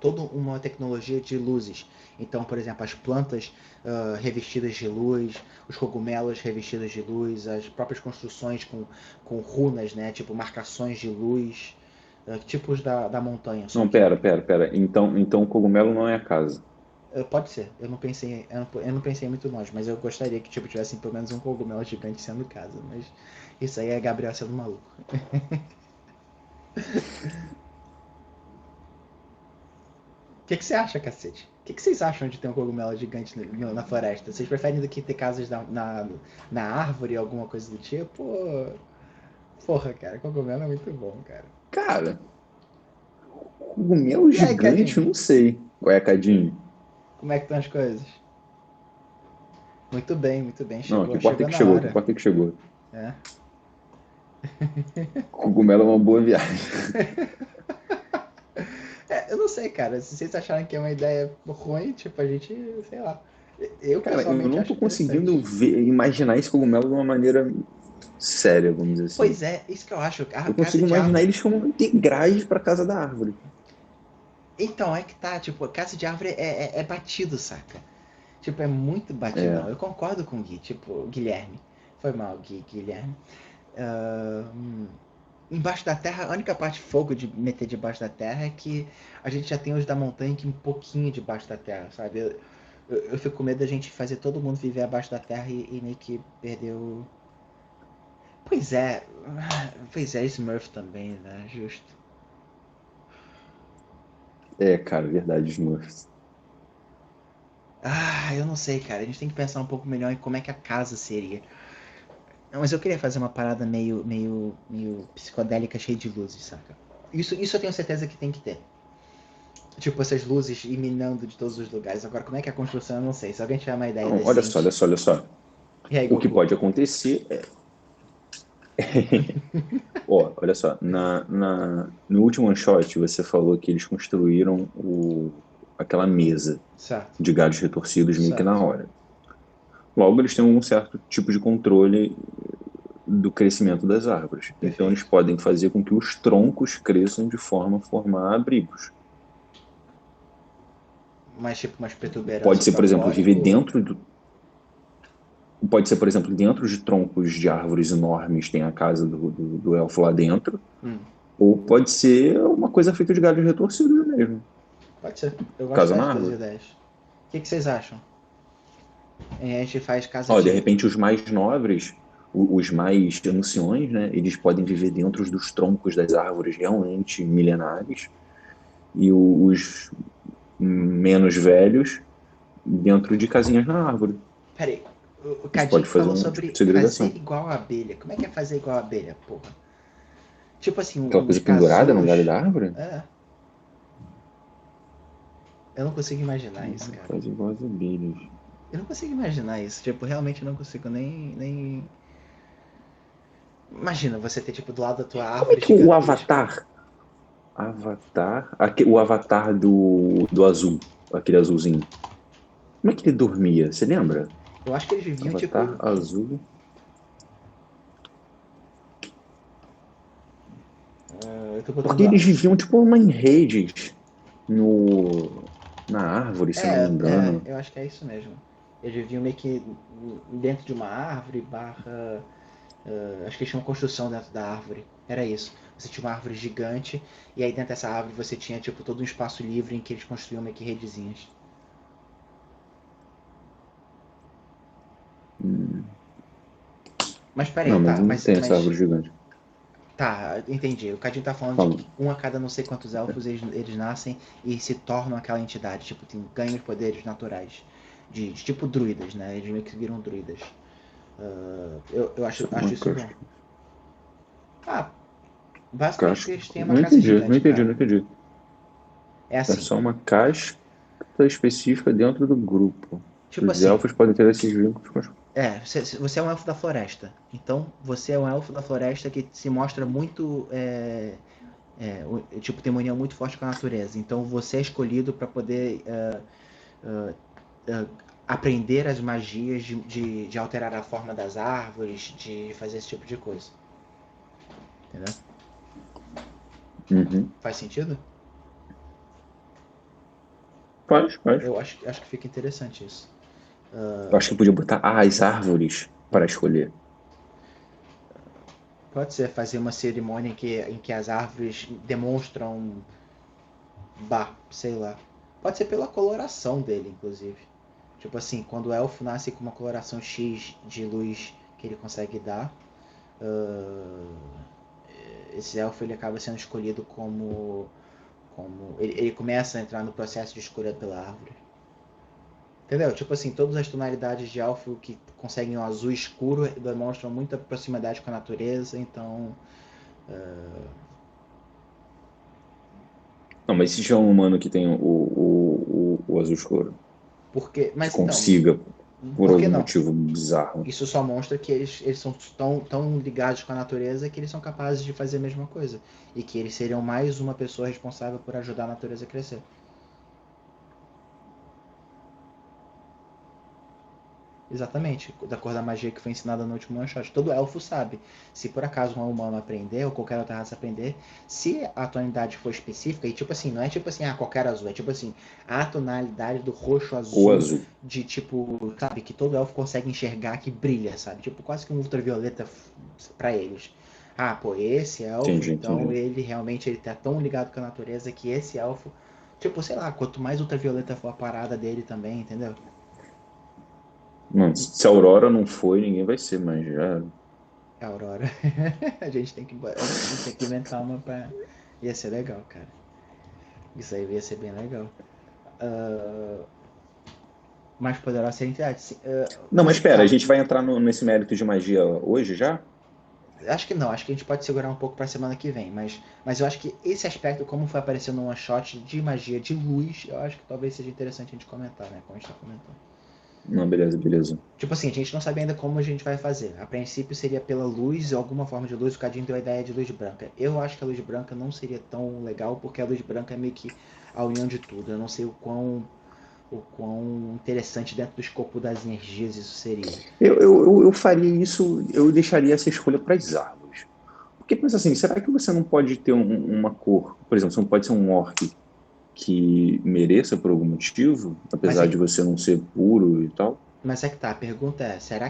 Speaker 1: toda uma tecnologia de luzes. Então, por exemplo, as plantas revestidas de luz, os cogumelos revestidos de luz, as próprias construções com runas, né? Tipo marcações de luz, tipos da montanha, só
Speaker 2: Não,
Speaker 1: que.
Speaker 2: pera. Então o cogumelo não é a casa.
Speaker 1: Pode ser, eu não pensei muito longe, mas eu gostaria que tipo, tivesse pelo menos um cogumelo gigante sendo casa. Mas isso aí é Gabriel sendo maluco. O que você acha, cacete? O que vocês acham de ter um cogumelo gigante na floresta? Vocês preferem do que ter casas na árvore, alguma coisa do tipo? Porra, cara, cogumelo é muito bom, cara.
Speaker 2: Cara, cogumelo
Speaker 1: E aí,
Speaker 2: gigante,
Speaker 1: Cadinho?
Speaker 2: não sei. Ué, Cadinho?
Speaker 1: Como é que estão as coisas? Muito bem, muito bem.
Speaker 2: Não, que
Speaker 1: Chegou,
Speaker 2: importa é
Speaker 1: chegou
Speaker 2: que
Speaker 1: na
Speaker 2: chegou, que
Speaker 1: hora.
Speaker 2: importa é que chegou.
Speaker 1: É.
Speaker 2: Cogumelo é uma boa viagem.
Speaker 1: Eu não sei, cara. Se vocês acharem que é uma ideia ruim, tipo, a gente, sei lá. Eu
Speaker 2: Cara, eu
Speaker 1: pessoalmente
Speaker 2: não
Speaker 1: acho
Speaker 2: tô conseguindo
Speaker 1: interessante.
Speaker 2: imaginar esse cogumelo de uma maneira séria, vamos dizer assim.
Speaker 1: Pois é, isso que eu acho. A
Speaker 2: Eu
Speaker 1: casa
Speaker 2: consigo
Speaker 1: de
Speaker 2: imaginar
Speaker 1: árvore.
Speaker 2: eles como integrais para casa da árvore.
Speaker 1: Então, é que tá, tipo, a casa de árvore é batido, saca? Tipo, é muito
Speaker 2: É,
Speaker 1: batidão. Eu concordo com o Gui, tipo, Guilherme. Foi mal, Guilherme. Ah, embaixo da terra, a única parte fogo de meter debaixo da terra é que a gente já tem os da montanha que um pouquinho debaixo da terra, sabe? Eu fico com medo da gente fazer todo mundo viver abaixo da terra e meio que perder o. Pois é, Smurf também, né? Justo.
Speaker 2: cara, verdade, Smurfs.
Speaker 1: Eu não sei, cara. A gente tem que pensar um pouco melhor em como é que a casa seria. Não, mas eu queria fazer uma parada meio psicodélica, cheia de luzes, saca? Isso eu tenho certeza que tem que ter. Tipo, essas luzes iluminando de todos os lugares. Agora, como é que é a construção, eu não sei. Se alguém tiver uma ideia
Speaker 2: Não, olha só, olha
Speaker 1: decente.
Speaker 2: só, olha só.
Speaker 1: E aí,
Speaker 2: O que
Speaker 1: Goku?
Speaker 2: pode acontecer é. Ó, olha só, no último one shot você falou que eles construíram aquela mesa
Speaker 1: Certo,
Speaker 2: de galhos retorcidos meio que na
Speaker 1: certo.
Speaker 2: hora. Logo, eles têm um certo tipo de controle do crescimento das árvores. Então, eles
Speaker 1: Perfeito.
Speaker 2: podem fazer com que os troncos cresçam de forma a formar abrigos.
Speaker 1: Mas tipo umas protuberâncias
Speaker 2: Pode ser,
Speaker 1: pra
Speaker 2: por exemplo,
Speaker 1: fora
Speaker 2: viver
Speaker 1: ou.
Speaker 2: dentro do. Pode ser, por exemplo, dentro de troncos de árvores enormes, tem a casa do elfo lá dentro.
Speaker 1: Hum,
Speaker 2: Ou pode ser uma coisa feita de galhos retorcidos mesmo.
Speaker 1: pode ser. Eu gosto
Speaker 2: Casa
Speaker 1: das
Speaker 2: na
Speaker 1: duas
Speaker 2: árvore.
Speaker 1: ideias. O que vocês acham? A gente faz casa
Speaker 2: Ó, de
Speaker 1: de.
Speaker 2: repente, os mais nobres, os mais anciões, né, eles podem viver dentro dos troncos das árvores realmente milenares. E os menos velhos dentro de casinhas na árvore.
Speaker 1: Peraí, o
Speaker 2: A gente
Speaker 1: Cadinho
Speaker 2: pode fazer
Speaker 1: falou
Speaker 2: um tipo de
Speaker 1: sobre fazer
Speaker 2: segregação.
Speaker 1: igual a abelha. Como é que é fazer igual a abelha, porra? Tipo assim,
Speaker 2: Aquela
Speaker 1: os
Speaker 2: coisa pendurada no galho
Speaker 1: casulos.
Speaker 2: da árvore?
Speaker 1: É, eu não consigo imaginar isso,
Speaker 2: Não
Speaker 1: cara.
Speaker 2: faz igual as abelhas.
Speaker 1: Eu não consigo imaginar isso. Tipo, realmente eu não consigo nem. Imagina você ter, tipo, do lado da tua
Speaker 2: Como é
Speaker 1: árvore
Speaker 2: que o
Speaker 1: gigantesca.
Speaker 2: Avatar, o Avatar do azul, aquele azulzinho, como é que ele dormia? Você lembra?
Speaker 1: Eu acho que eles viviam,
Speaker 2: Avatar
Speaker 1: tipo.
Speaker 2: azul.
Speaker 1: Eu tô
Speaker 2: Porque
Speaker 1: botando.
Speaker 2: eles viviam tipo uma em redes no, na árvore, se eu não me engano.
Speaker 1: Eu acho que é isso mesmo. Eles viviam meio que dentro de uma árvore, barra. Acho que tinha uma construção dentro da árvore. Era isso. Você tinha uma árvore gigante, e aí dentro dessa árvore você tinha, tipo, todo um espaço livre em que eles construíam meio que redezinhas. Mas peraí,
Speaker 2: Não, mas
Speaker 1: tá,
Speaker 2: não
Speaker 1: mas,
Speaker 2: tem essa
Speaker 1: mas
Speaker 2: árvore gigante.
Speaker 1: tá, entendi. O Cadinho tá falando de
Speaker 2: Fala.
Speaker 1: que um a cada não sei quantos elfos eles nascem e se tornam aquela entidade. Tipo, ganham poderes naturais. De tipo druidas, né? Eles meio que viram druidas. Eu
Speaker 2: Isso é
Speaker 1: acho
Speaker 2: uma
Speaker 1: isso bom.
Speaker 2: casca.
Speaker 1: Ah, basicamente porque
Speaker 2: Casca.
Speaker 1: eles têm uma
Speaker 2: Não
Speaker 1: casa
Speaker 2: entendi, não
Speaker 1: gigante,
Speaker 2: entendi,
Speaker 1: cara.
Speaker 2: não entendi.
Speaker 1: É
Speaker 2: É
Speaker 1: assim.
Speaker 2: só uma casca específica dentro do grupo.
Speaker 1: Tipo
Speaker 2: Os
Speaker 1: assim.
Speaker 2: elfos podem ter esses vínculos.
Speaker 1: Você é um elfo da floresta. Então, você é um elfo da floresta que se mostra muito. Tipo, tem uma união muito forte com a natureza. Então, você é escolhido para poder uh, aprender as magias de alterar a forma das árvores, de fazer esse tipo de coisa. Entendeu?
Speaker 2: Uhum.
Speaker 1: Faz sentido?
Speaker 2: Faz, faz.
Speaker 1: Eu acho que fica interessante isso.
Speaker 2: Eu acho que podia botar as árvores para escolher.
Speaker 1: Pode ser fazer uma cerimônia em que as árvores demonstram. Bah, sei lá. Pode ser pela coloração dele, inclusive. Tipo assim, quando o elfo nasce com uma coloração X de luz que ele consegue dar, uh, esse elfo ele acaba sendo escolhido ele começa a entrar no processo de escolha pela árvore. Entendeu? Tipo assim, todas as tonalidades de elfo que conseguem um azul escuro demonstram muita proximidade com a natureza, então.
Speaker 2: Não, mas se tiver um humano que tem o azul escuro, que
Speaker 1: Mas então,
Speaker 2: consiga, por
Speaker 1: por que
Speaker 2: algum
Speaker 1: não?
Speaker 2: motivo bizarro.
Speaker 1: Isso só mostra que eles são tão ligados com a natureza que eles são capazes de fazer a mesma coisa. E que eles seriam mais uma pessoa responsável por ajudar a natureza a crescer. Exatamente, da cor da magia que foi ensinada no último one shot. Todo elfo sabe. Se por acaso um humano aprender, ou qualquer outra raça aprender, se a tonalidade for específica, e tipo assim, não é tipo assim, qualquer azul, é tipo assim, a tonalidade do roxo
Speaker 2: Ou
Speaker 1: azul,
Speaker 2: azul.
Speaker 1: de tipo, sabe, que todo elfo consegue enxergar que brilha, sabe? Tipo, quase que um ultravioleta para eles. Ah, pô, esse elfo,
Speaker 2: Entendi,
Speaker 1: então
Speaker 2: entendi.
Speaker 1: ele realmente ele tá tão ligado com a natureza que esse elfo, tipo, sei lá, quanto mais ultravioleta for a parada dele também, entendeu?
Speaker 2: Mano, se a Aurora não foi, ninguém vai ser, mas já.
Speaker 1: A Aurora. A gente tem que inventar uma pra. Ia ser legal, cara. Isso aí ia ser bem legal. Uh, mais poderosa ser entidade.
Speaker 2: Não, mas espera, a
Speaker 1: Tá.
Speaker 2: gente vai entrar nesse mérito de magia hoje já?
Speaker 1: Acho que não, acho que a gente pode segurar um pouco pra semana que vem. Mas eu acho que esse aspecto, como foi aparecendo no one shot de magia de luz, eu acho que talvez seja interessante a gente comentar, né? Como a gente tá comentando.
Speaker 2: Não, beleza, beleza.
Speaker 1: Tipo assim, a gente não sabe ainda como a gente vai fazer. A princípio seria pela luz, alguma forma de luz. O Cadinho deu a ideia de luz branca. Eu acho que a luz branca não seria tão legal, porque a luz branca é meio que a união de tudo. Eu não sei o quão interessante dentro do escopo das energias isso seria.
Speaker 2: Eu faria isso, eu deixaria essa escolha para as árvores. Porque pensa assim, será que você não pode ter uma cor? Por exemplo, você não pode ser um orc que mereça por algum motivo,
Speaker 1: Mas
Speaker 2: apesar
Speaker 1: é,
Speaker 2: de você não ser puro e tal?
Speaker 1: mas é que tá, a pergunta é, será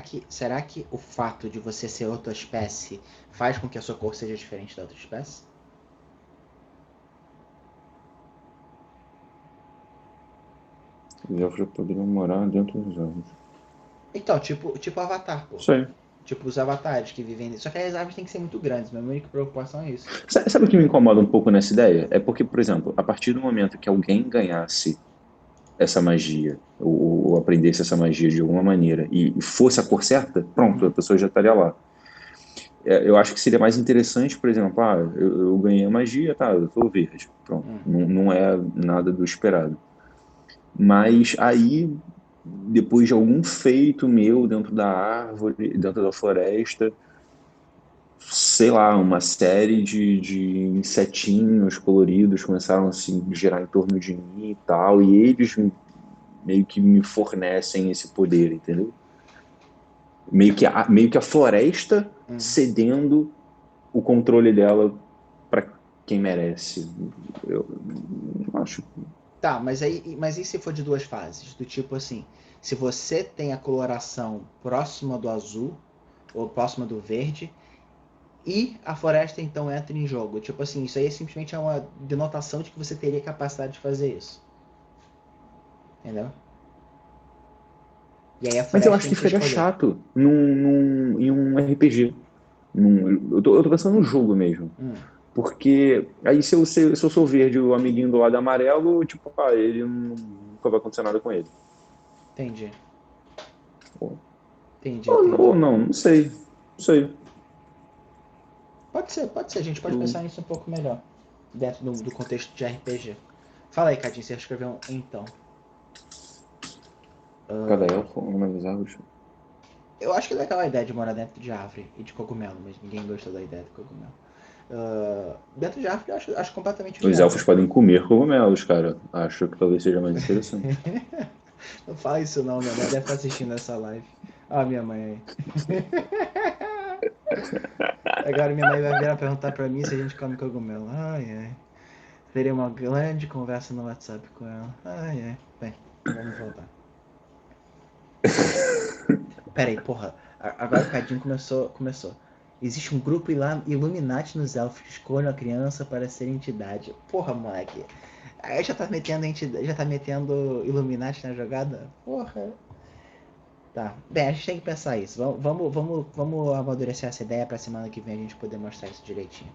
Speaker 1: que o fato de você ser outra espécie faz com que a sua cor seja diferente da outra espécie?
Speaker 2: Os elfos já poderiam morar dentro dos árvores.
Speaker 1: Então, tipo Avatar, pô.
Speaker 2: Isso aí.
Speaker 1: Tipo os avatares que vivem. Só que as árvores têm que ser muito grandes, minha única preocupação é isso.
Speaker 2: Sabe o que me incomoda um pouco nessa ideia? É porque, por exemplo, a partir do momento que alguém ganhasse essa magia, ou aprendesse essa magia de alguma maneira, e fosse a cor certa, pronto, a
Speaker 1: Uhum.
Speaker 2: pessoa já estaria lá. Eu acho que seria mais interessante, por exemplo, eu ganhei a magia, tá, eu tô verde, pronto.
Speaker 1: Hum.
Speaker 2: Não, não é nada do esperado. Mas aí, depois de algum feito meu dentro da árvore, dentro da floresta, sei lá, uma série de insetinhos coloridos começaram a se girar em torno de mim e tal, e eles meio que me fornecem esse poder, entendeu? Meio que a floresta
Speaker 1: Hum.
Speaker 2: cedendo o controle dela para quem merece. Eu acho.
Speaker 1: Tá, mas e se for de duas fases? Do tipo assim, se você tem a coloração próxima do azul, ou próxima do verde, e a floresta então entra em jogo. Tipo assim, isso aí simplesmente é uma denotação de que você teria capacidade de fazer isso. Entendeu? E aí a
Speaker 2: Mas eu
Speaker 1: floresta
Speaker 2: acho
Speaker 1: tem
Speaker 2: que
Speaker 1: que
Speaker 2: ficaria
Speaker 1: escolher.
Speaker 2: chato em um RPG. Eu tô pensando no jogo mesmo.
Speaker 1: Hum,
Speaker 2: Porque aí se eu sou verde, o amiguinho do lado é amarelo, tipo, ele nunca vai acontecer nada com ele.
Speaker 1: entendi.
Speaker 2: Ou,
Speaker 1: Entendi,
Speaker 2: ou
Speaker 1: entendi.
Speaker 2: não, não sei. Não sei.
Speaker 1: Pode ser, pode ser. A gente pode
Speaker 2: Eu,
Speaker 1: pensar nisso um pouco melhor. Dentro do contexto de RPG. Fala aí, Cadinho, você escreveu então.
Speaker 2: cada elfo, uma das árvores.
Speaker 1: Eu acho que é legal a ideia de morar dentro de árvore e de cogumelo, mas ninguém gostou da ideia de cogumelo. Dentro de árvore eu acho completamente
Speaker 2: Os
Speaker 1: viável.
Speaker 2: elfos podem comer cogumelos, cara. Acho que talvez seja mais interessante.
Speaker 1: Não fala isso não, minha mãe deve estar assistindo essa live. Ah, minha mãe aí. Agora minha mãe vai virar perguntar pra mim se a gente come cogumelo. Ai, ai. Terei uma grande conversa no WhatsApp com ela. Ai, ai. Bem, vamos voltar. Pera aí, porra. Agora o Cadinho começou. Existe um grupo Illuminati nos elfos que escolhem a criança para ser entidade. Porra, moleque. Aí já tá metendo já tá metendo Illuminati na jogada? Porra. Tá. Bem, a gente tem que pensar isso. Vamos amadurecer essa ideia pra semana que vem a gente poder mostrar isso direitinho.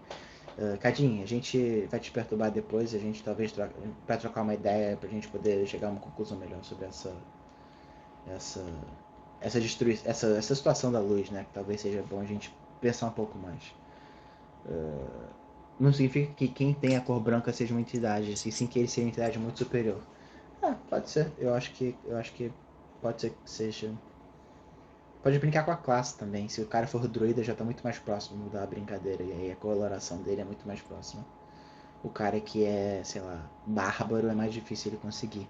Speaker 1: Cadinho, a gente vai te perturbar depois, a gente talvez para trocar uma ideia pra gente poder chegar a uma conclusão melhor sobre essa essa situação da luz, né? Que talvez seja bom a gente pensar um pouco mais. Não significa que quem tem a cor branca seja uma entidade, e sim que ele seja uma entidade muito superior. Ah, pode ser. Eu acho que pode ser que seja. Pode brincar com a classe também. Se o cara for druida, já tá muito mais próximo da brincadeira. E aí a coloração dele é muito mais próxima. O cara que é, sei lá, bárbaro é mais difícil ele conseguir.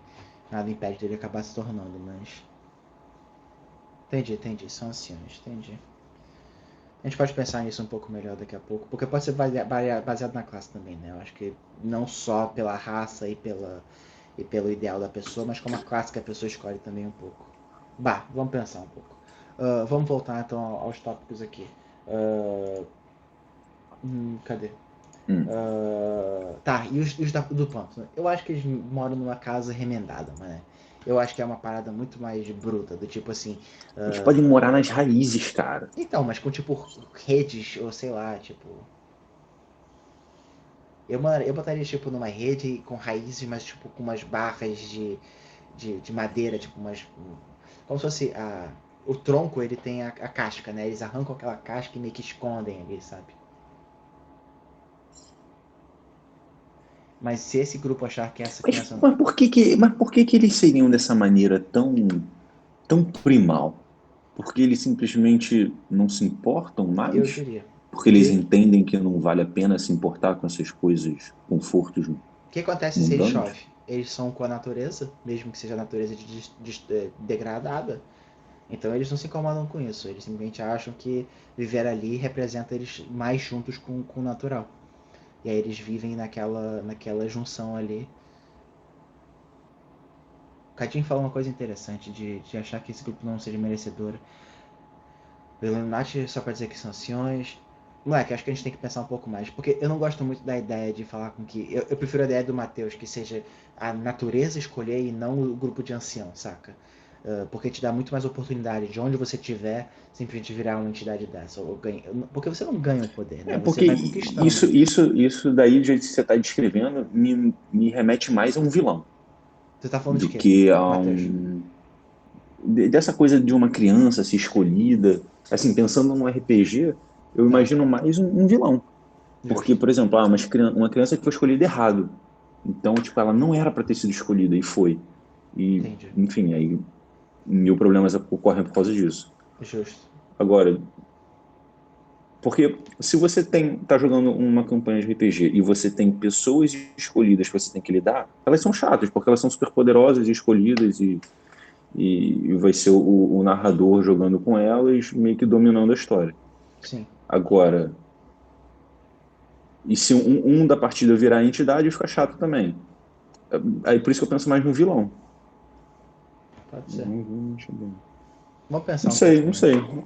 Speaker 1: Nada impede dele acabar se tornando, mas. Entendi. São anciões, entendi. A gente pode pensar nisso um pouco melhor daqui a pouco, porque pode ser baseado na classe também, né? Eu acho que não só pela raça e pelo ideal da pessoa, mas como a classe que a pessoa escolhe também um pouco. Bah, vamos pensar um pouco. Vamos voltar então aos tópicos aqui. Uh, Cadê?
Speaker 2: Hum.
Speaker 1: Tá, e os do pântano? Eu acho que eles moram numa casa remendada, né? Eu acho que é uma parada muito mais bruta, do tipo assim.
Speaker 2: Eles podem morar nas raízes, cara.
Speaker 1: Então, mas com tipo redes, ou sei lá, tipo. Eu botaria tipo numa rede com raízes, mas tipo com umas barras de madeira, tipo umas. Como se fosse o tronco, ele tem a casca, né? Eles arrancam aquela casca e meio que escondem ali, sabe? Mas se esse grupo achar que essa
Speaker 2: Mas,
Speaker 1: criança.
Speaker 2: mas por que que eles seriam dessa maneira tão primal? Porque eles simplesmente não se importam
Speaker 1: Eu
Speaker 2: mais?
Speaker 1: diria.
Speaker 2: Porque
Speaker 1: Eu
Speaker 2: eles
Speaker 1: diria que.
Speaker 2: entendem que não vale a pena se importar com essas coisas, confortos
Speaker 1: O que acontece se ele
Speaker 2: mundanos?
Speaker 1: chove? Eles são com a natureza, mesmo que seja a natureza degradada. Então eles não se incomodam com isso. Eles simplesmente acham que viver ali representa eles mais juntos com o natural. E aí eles vivem naquela junção ali. O Cadinho falou uma coisa interessante de achar que esse grupo não seja merecedor. O Illuminati só pra dizer que são anciões. Moleque, acho que a gente tem que pensar um pouco mais. Porque eu não gosto muito da ideia de falar com que. Eu prefiro a ideia do Matheus, que seja a natureza escolher e não o grupo de ancião, saca? Porque te dá muito mais oportunidade de onde você estiver, simplesmente virar uma entidade dessa. Porque você não ganha o poder, né?
Speaker 2: É,
Speaker 1: Você
Speaker 2: porque
Speaker 1: vai conquistando.
Speaker 2: isso daí, do jeito que você está descrevendo, me remete mais a um vilão
Speaker 1: Você tá falando de
Speaker 2: do
Speaker 1: quê,
Speaker 2: que a
Speaker 1: Matheus?
Speaker 2: dessa coisa de uma criança ser escolhida. Assim, pensando num RPG, eu
Speaker 1: Tá,
Speaker 2: imagino mais um vilão. Porque,
Speaker 1: justo.
Speaker 2: por exemplo, uma criança que foi escolhida errado. Então, tipo, ela não era para ter sido escolhida e foi. E,
Speaker 1: Entendi.
Speaker 2: enfim, aí mil problemas ocorrem por causa disso.
Speaker 1: Justo.
Speaker 2: Agora, porque se você tá jogando uma campanha de RPG e você tem pessoas escolhidas que você tem que lidar, elas são chatas, porque elas são super poderosas e escolhidas e vai ser o narrador jogando com elas, meio que dominando a história.
Speaker 1: Sim,
Speaker 2: Agora, e se um da partida virar entidade, fica chato também. Aí por isso que eu penso mais no vilão.
Speaker 1: pode ser.
Speaker 2: Não
Speaker 1: Vamos pensar um
Speaker 2: sei,
Speaker 1: pouco
Speaker 2: não
Speaker 1: mais.
Speaker 2: sei.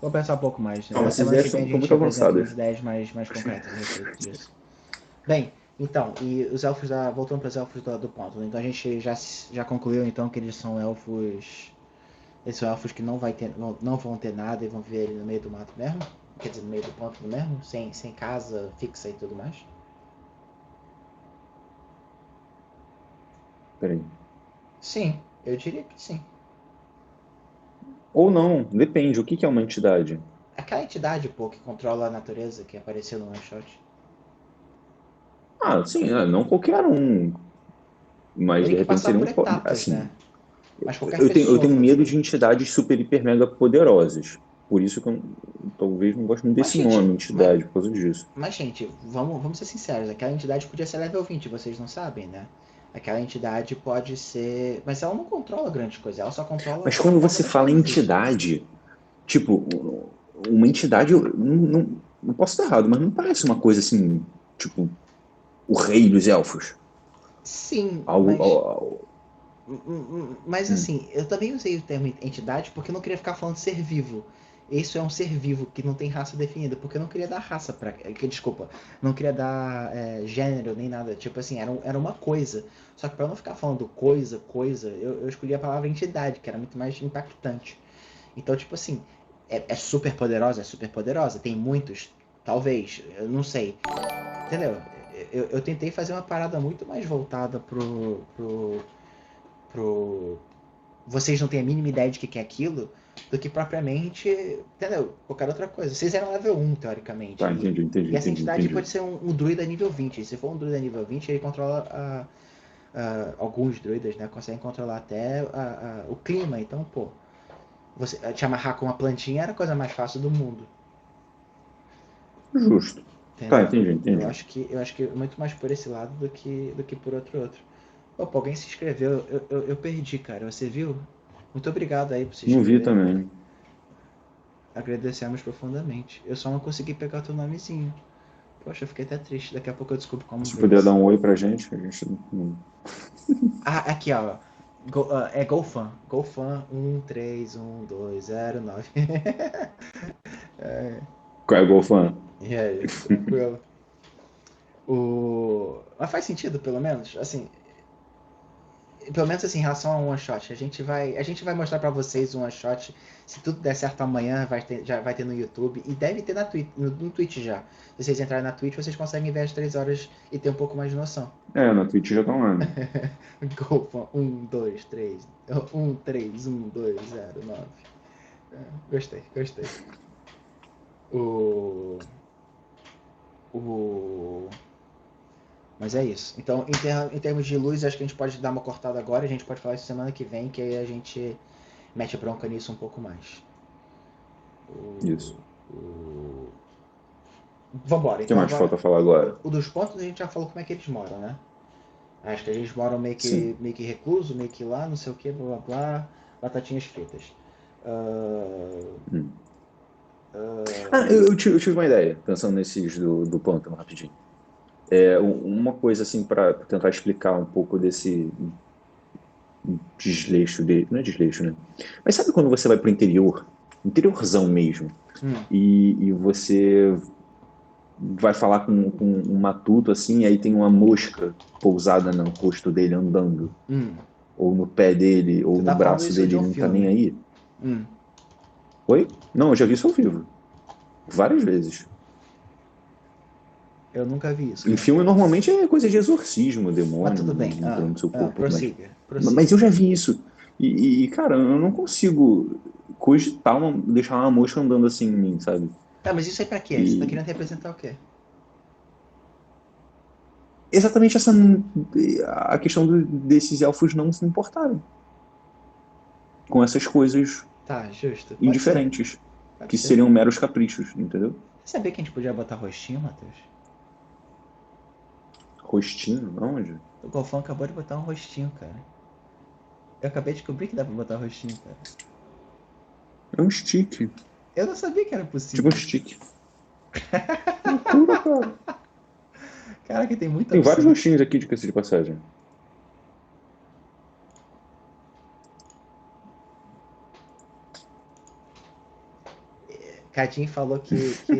Speaker 1: Vou pensar um pouco mais. Na
Speaker 2: Essas
Speaker 1: semana que
Speaker 2: ideias
Speaker 1: vem a
Speaker 2: estão
Speaker 1: gente
Speaker 2: muito
Speaker 1: apresenta
Speaker 2: avançadas.
Speaker 1: umas ideias mais concretas a respeito disso. Bem, então, e os elfos voltando para os elfos do ponto. Então a gente já concluiu então que eles são elfos. Eles são elfos que não vão ter nada e vão viver ali no meio do mato mesmo. Quer dizer, no meio do pântano mesmo, sem casa fixa e tudo mais.
Speaker 2: Peraí.
Speaker 1: Sim, eu diria que sim.
Speaker 2: Ou não, depende. O que é uma entidade?
Speaker 1: Aquela entidade, pô, que controla a natureza que apareceu no one shot.
Speaker 2: Ah, sim, não qualquer um. Mas
Speaker 1: Ele
Speaker 2: de
Speaker 1: que
Speaker 2: repente
Speaker 1: passa
Speaker 2: seria
Speaker 1: por
Speaker 2: um.
Speaker 1: etapas, né?
Speaker 2: Assim,
Speaker 1: Mas qualquer
Speaker 2: Eu
Speaker 1: pessoa
Speaker 2: tenho
Speaker 1: pode
Speaker 2: medo
Speaker 1: ser.
Speaker 2: de entidades super, hiper, mega poderosas. Por isso que eu talvez não gosto muito
Speaker 1: Mas,
Speaker 2: desse nome,
Speaker 1: gente, mas,
Speaker 2: entidade, por causa disso.
Speaker 1: mas, gente, vamos ser sinceros, aquela entidade podia ser level 20, vocês não sabem, né? Aquela entidade pode ser. Mas ela não controla grandes coisas, ela só controla
Speaker 2: Mas
Speaker 1: a
Speaker 2: quando
Speaker 1: forma
Speaker 2: você
Speaker 1: das
Speaker 2: fala em
Speaker 1: coisas.
Speaker 2: entidade, tipo, uma entidade, eu não posso estar errado, mas não parece uma coisa assim, tipo, o rei dos elfos.
Speaker 1: Sim,
Speaker 2: Algo,
Speaker 1: mas.
Speaker 2: algo-
Speaker 1: Mas
Speaker 2: hum,
Speaker 1: assim, eu também usei o termo entidade porque eu não queria ficar falando ser vivo. Isso é um ser vivo que não tem raça definida, porque eu não queria dar raça pra. Desculpa, não queria dar gênero nem nada. Tipo assim, era uma coisa. Só que pra eu não ficar falando coisa, eu escolhi a palavra entidade, que era muito mais impactante. Então, tipo assim, é super poderosa, é super poderosa. Tem muitos, talvez, eu não sei. Entendeu? Eu tentei fazer uma parada muito mais voltada pro vocês não têm a mínima ideia de que é aquilo, do que propriamente, entendeu? Qualquer outra coisa. Vocês eram level 1, teoricamente.
Speaker 2: tá,
Speaker 1: E,
Speaker 2: entendi, entendi,
Speaker 1: e essa
Speaker 2: entendi,
Speaker 1: entidade
Speaker 2: entendi.
Speaker 1: pode ser um druida nível 20. Se for um druida nível 20, ele controla alguns druidas, né? Conseguem controlar até o clima. Então, pô, você te amarrar com uma plantinha era a coisa mais fácil do mundo.
Speaker 2: Justo. Tá,
Speaker 1: Entendeu?
Speaker 2: entendi,
Speaker 1: Eu
Speaker 2: entendi.
Speaker 1: acho que eu acho que muito mais por esse lado do que por outro. Opa, alguém se inscreveu. Eu perdi, cara. Você viu? Muito obrigado aí por se
Speaker 2: Não vi
Speaker 1: inscrever.
Speaker 2: também.
Speaker 1: Agradecemos profundamente. Eu só não consegui pegar o teu nomezinho. Poxa, eu fiquei até triste. Daqui a pouco eu descubro como
Speaker 2: Se
Speaker 1: ver
Speaker 2: puder dar
Speaker 1: isso.
Speaker 2: um oi pra gente, a gente não.
Speaker 1: Ah, aqui ó. É GoFan. GoFan 131209.
Speaker 2: Qual é o Golfan?
Speaker 1: E aí, tranquilo. Mas faz sentido, pelo menos. Assim, pelo menos assim, em relação a um one shot, a gente vai mostrar pra vocês um one shot. Se tudo der certo amanhã, já vai ter no YouTube e deve ter no Twitch já. Se vocês entrarem na Twitch, vocês conseguem ver as 3 horas e ter um pouco mais de noção.
Speaker 2: É, na Twitch já estão lá, né?
Speaker 1: Golfão 1, 2, 3. 1, 3, 1, 2, 0, 9. Gostei. O. O. Mas é isso. Então, em termos de luz, acho que a gente pode dar uma cortada agora. A gente pode falar isso semana que vem, que aí a gente mete a bronca nisso um pouco mais.
Speaker 2: Isso.
Speaker 1: O... Vambora.
Speaker 2: O que
Speaker 1: Então
Speaker 2: mais
Speaker 1: agora,
Speaker 2: falta falar agora?
Speaker 1: o dos pontos a gente já falou como é que eles moram, né? Acho que a gente mora
Speaker 2: Sim.
Speaker 1: meio que recluso, meio que lá, não sei o que, blá blá blá. Batatinhas fritas. Ah,
Speaker 2: Hum.
Speaker 1: ah,
Speaker 2: Ah, eu tive uma ideia, pensando nesses do pântano rapidinho. Uma coisa assim para tentar explicar um pouco desse desleixo dele, não é desleixo, né? Mas sabe quando você vai para o interior, interiorzão mesmo,
Speaker 1: hum,
Speaker 2: e você vai falar com um matuto assim, e aí tem uma mosca pousada no rosto dele andando,
Speaker 1: hum.
Speaker 2: ou no pé dele, ou
Speaker 1: Tu
Speaker 2: no
Speaker 1: tá falando
Speaker 2: braço
Speaker 1: isso de
Speaker 2: dele,
Speaker 1: um
Speaker 2: ele não tá nem
Speaker 1: filme.
Speaker 2: aí?
Speaker 1: Hum.
Speaker 2: Oi? Não, eu já vi isso ao vivo, várias vezes.
Speaker 1: Eu nunca vi isso,
Speaker 2: Em
Speaker 1: cara.
Speaker 2: filme, normalmente é coisa de exorcismo,
Speaker 1: Mas tudo
Speaker 2: demônio
Speaker 1: bem.
Speaker 2: entrando no seu corpo,
Speaker 1: Prossiga.
Speaker 2: mas
Speaker 1: Prossiga.
Speaker 2: eu já vi isso. Cara, eu não consigo cogitar deixar uma mosca andando assim em mim, sabe?
Speaker 1: Tá, mas isso aí pra quê? Você tá
Speaker 2: E
Speaker 1: querendo representar o quê?
Speaker 2: exatamente a questão desses elfos não se importarem com essas coisas
Speaker 1: Tá, justo. Pode ser.
Speaker 2: indiferentes,
Speaker 1: Pode
Speaker 2: que
Speaker 1: ser.
Speaker 2: seriam meros caprichos, entendeu?
Speaker 1: Você sabia que a gente podia botar rostinho, Matheus?
Speaker 2: Rostinho, onde?
Speaker 1: O Golfão acabou de botar um rostinho, cara. Eu acabei de descobrir que dá pra botar rostinho, cara.
Speaker 2: É um stick,
Speaker 1: Eu não sabia que era
Speaker 2: tipo um
Speaker 1: possível.
Speaker 2: stick. Loucura, cara.
Speaker 1: Caraca, tem muita
Speaker 2: Tem vários
Speaker 1: opção.
Speaker 2: rostinhos aqui de passagem.
Speaker 1: Cadinho falou que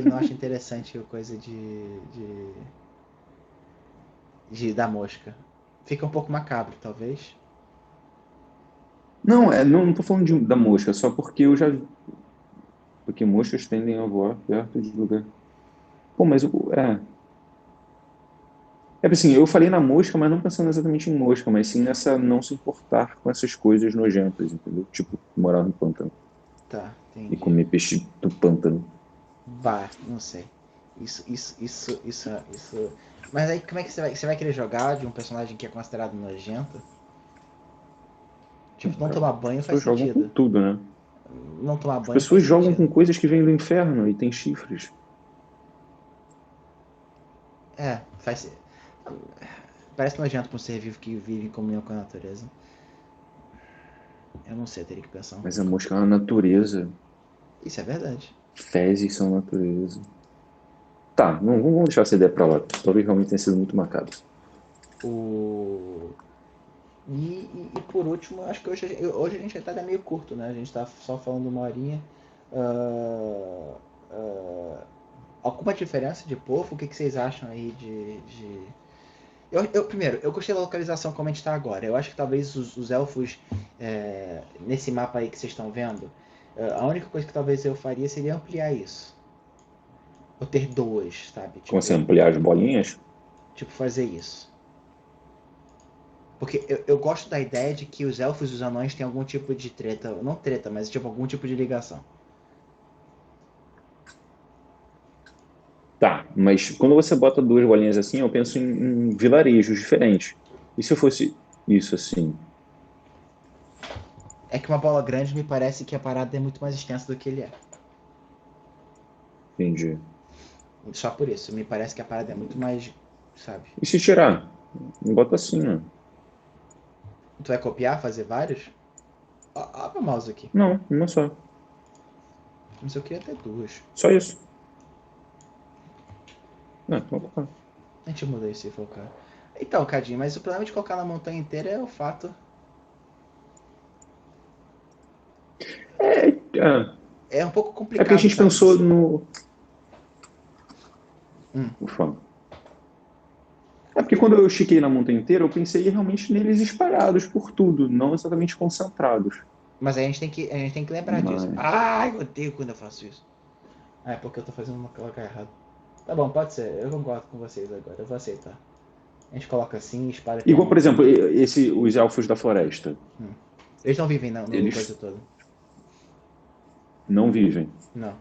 Speaker 1: não acha interessante a coisa de da mosca. Fica um pouco macabro, talvez.
Speaker 2: Não, não tô falando da mosca, só porque eu já. Porque moscas tendem a voar perto de lugar. Pô, mas assim, eu falei na mosca, mas não pensando exatamente em mosca, mas sim nessa não se importar com essas coisas nojentas, entendeu? Tipo, morar no pântano
Speaker 1: Tá,
Speaker 2: e
Speaker 1: entendi.
Speaker 2: comer peixe do pântano.
Speaker 1: Bah, não sei. Isso. Mas aí como é que você vai querer jogar de um personagem que é considerado nojento? Tipo, não
Speaker 2: Cara,
Speaker 1: tomar
Speaker 2: as
Speaker 1: banho faz
Speaker 2: pessoas jogam com
Speaker 1: sentido.
Speaker 2: tudo, né?
Speaker 1: Não tomar
Speaker 2: As
Speaker 1: banho faz
Speaker 2: pessoas jogam com
Speaker 1: sentido.
Speaker 2: coisas que vêm do inferno e tem chifres.
Speaker 1: É, faz. Parece nojento pra um ser vivo que vive em comunhão com a natureza. Eu não sei, eu teria que pensar um
Speaker 2: Mas a
Speaker 1: pouco.
Speaker 2: mosca é a natureza.
Speaker 1: Isso é verdade.
Speaker 2: Fezes são natureza. Tá, não, vamos deixar essa ideia pra lá. Talvez realmente tenha sido muito macabro.
Speaker 1: O... E por último, acho que hoje a gente tá meio curto, né? A gente tá só falando uma horinha. Ah, ah, alguma diferença de povo? O que vocês acham aí de... primeiro, eu gostei da localização como a gente tá agora. Eu acho que talvez os elfos, nesse mapa aí que vocês estão vendo, a única coisa que talvez eu faria seria ampliar isso. Ou ter duas, sabe?
Speaker 2: Como assim, ampliar as bolinhas?
Speaker 1: Tipo fazer isso. Porque eu gosto da ideia de que os elfos e os anões têm algum tipo de treta, não treta, mas tipo algum tipo de ligação.
Speaker 2: Tá, mas quando você bota duas bolinhas assim, eu penso em vilarejos diferentes. E se eu fosse isso assim?
Speaker 1: É que uma bola grande me parece que a parada é muito mais extensa do que ele é.
Speaker 2: Entendi.
Speaker 1: Só por isso, me parece que a parada é muito mais, sabe?
Speaker 2: E se tirar? Bota assim, ó.
Speaker 1: Tu vai copiar, fazer vários? Abre o mouse aqui.
Speaker 2: Não, uma só.
Speaker 1: Mas eu queria ter duas.
Speaker 2: Só isso. Não, então, tá.
Speaker 1: A gente muda isso se for o cara. Então, Cadinho, mas o problema de colocar na montanha inteira é o fato.
Speaker 2: É, é,
Speaker 1: É um pouco
Speaker 2: é porque a
Speaker 1: complicado,
Speaker 2: gente
Speaker 1: sabe?
Speaker 2: pensou no.
Speaker 1: Hum.
Speaker 2: Ufa. É porque quando eu estiquei na montanha inteira, eu pensei realmente neles espalhados por tudo, não exatamente concentrados.
Speaker 1: Mas aí a gente tem que lembrar disso.
Speaker 2: Mas.
Speaker 1: Ai, eu odeio quando eu faço isso. Ah, é porque eu tô fazendo uma colocar errado. Tá bom, pode ser. Eu concordo com vocês agora. Eu vou aceitar. A gente coloca assim, espalha pela
Speaker 2: Igual, por
Speaker 1: montanha
Speaker 2: exemplo,
Speaker 1: inteira.
Speaker 2: os elfos da floresta.
Speaker 1: Hum. Eles não vivem no coisa
Speaker 2: Eles
Speaker 1: todo.
Speaker 2: não vivem.
Speaker 1: Não.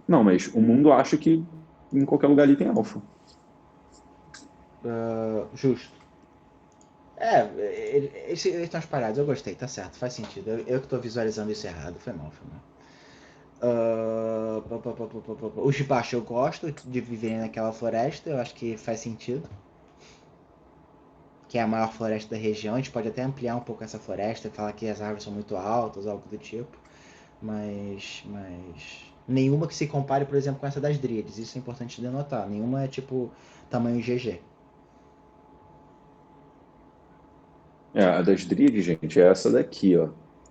Speaker 2: Não, mas o mundo acha que em qualquer lugar ali tem elfo.
Speaker 1: Justo. É, eles estão espalhados. Eu gostei, tá certo, faz sentido. Eu que tô visualizando isso errado. Foi mal, foi mal. Os de baixo eu gosto de viverem naquela floresta. Eu acho que faz sentido. Que é a maior floresta da região. A gente pode até ampliar um pouco essa floresta e falar que as árvores são muito altas, algo do tipo. Mas nenhuma que se compare, por exemplo, com essa das Dríades. Isso é importante denotar. Nenhuma é tipo tamanho GG.
Speaker 2: É, a das Dríades, gente, é essa daqui, ó.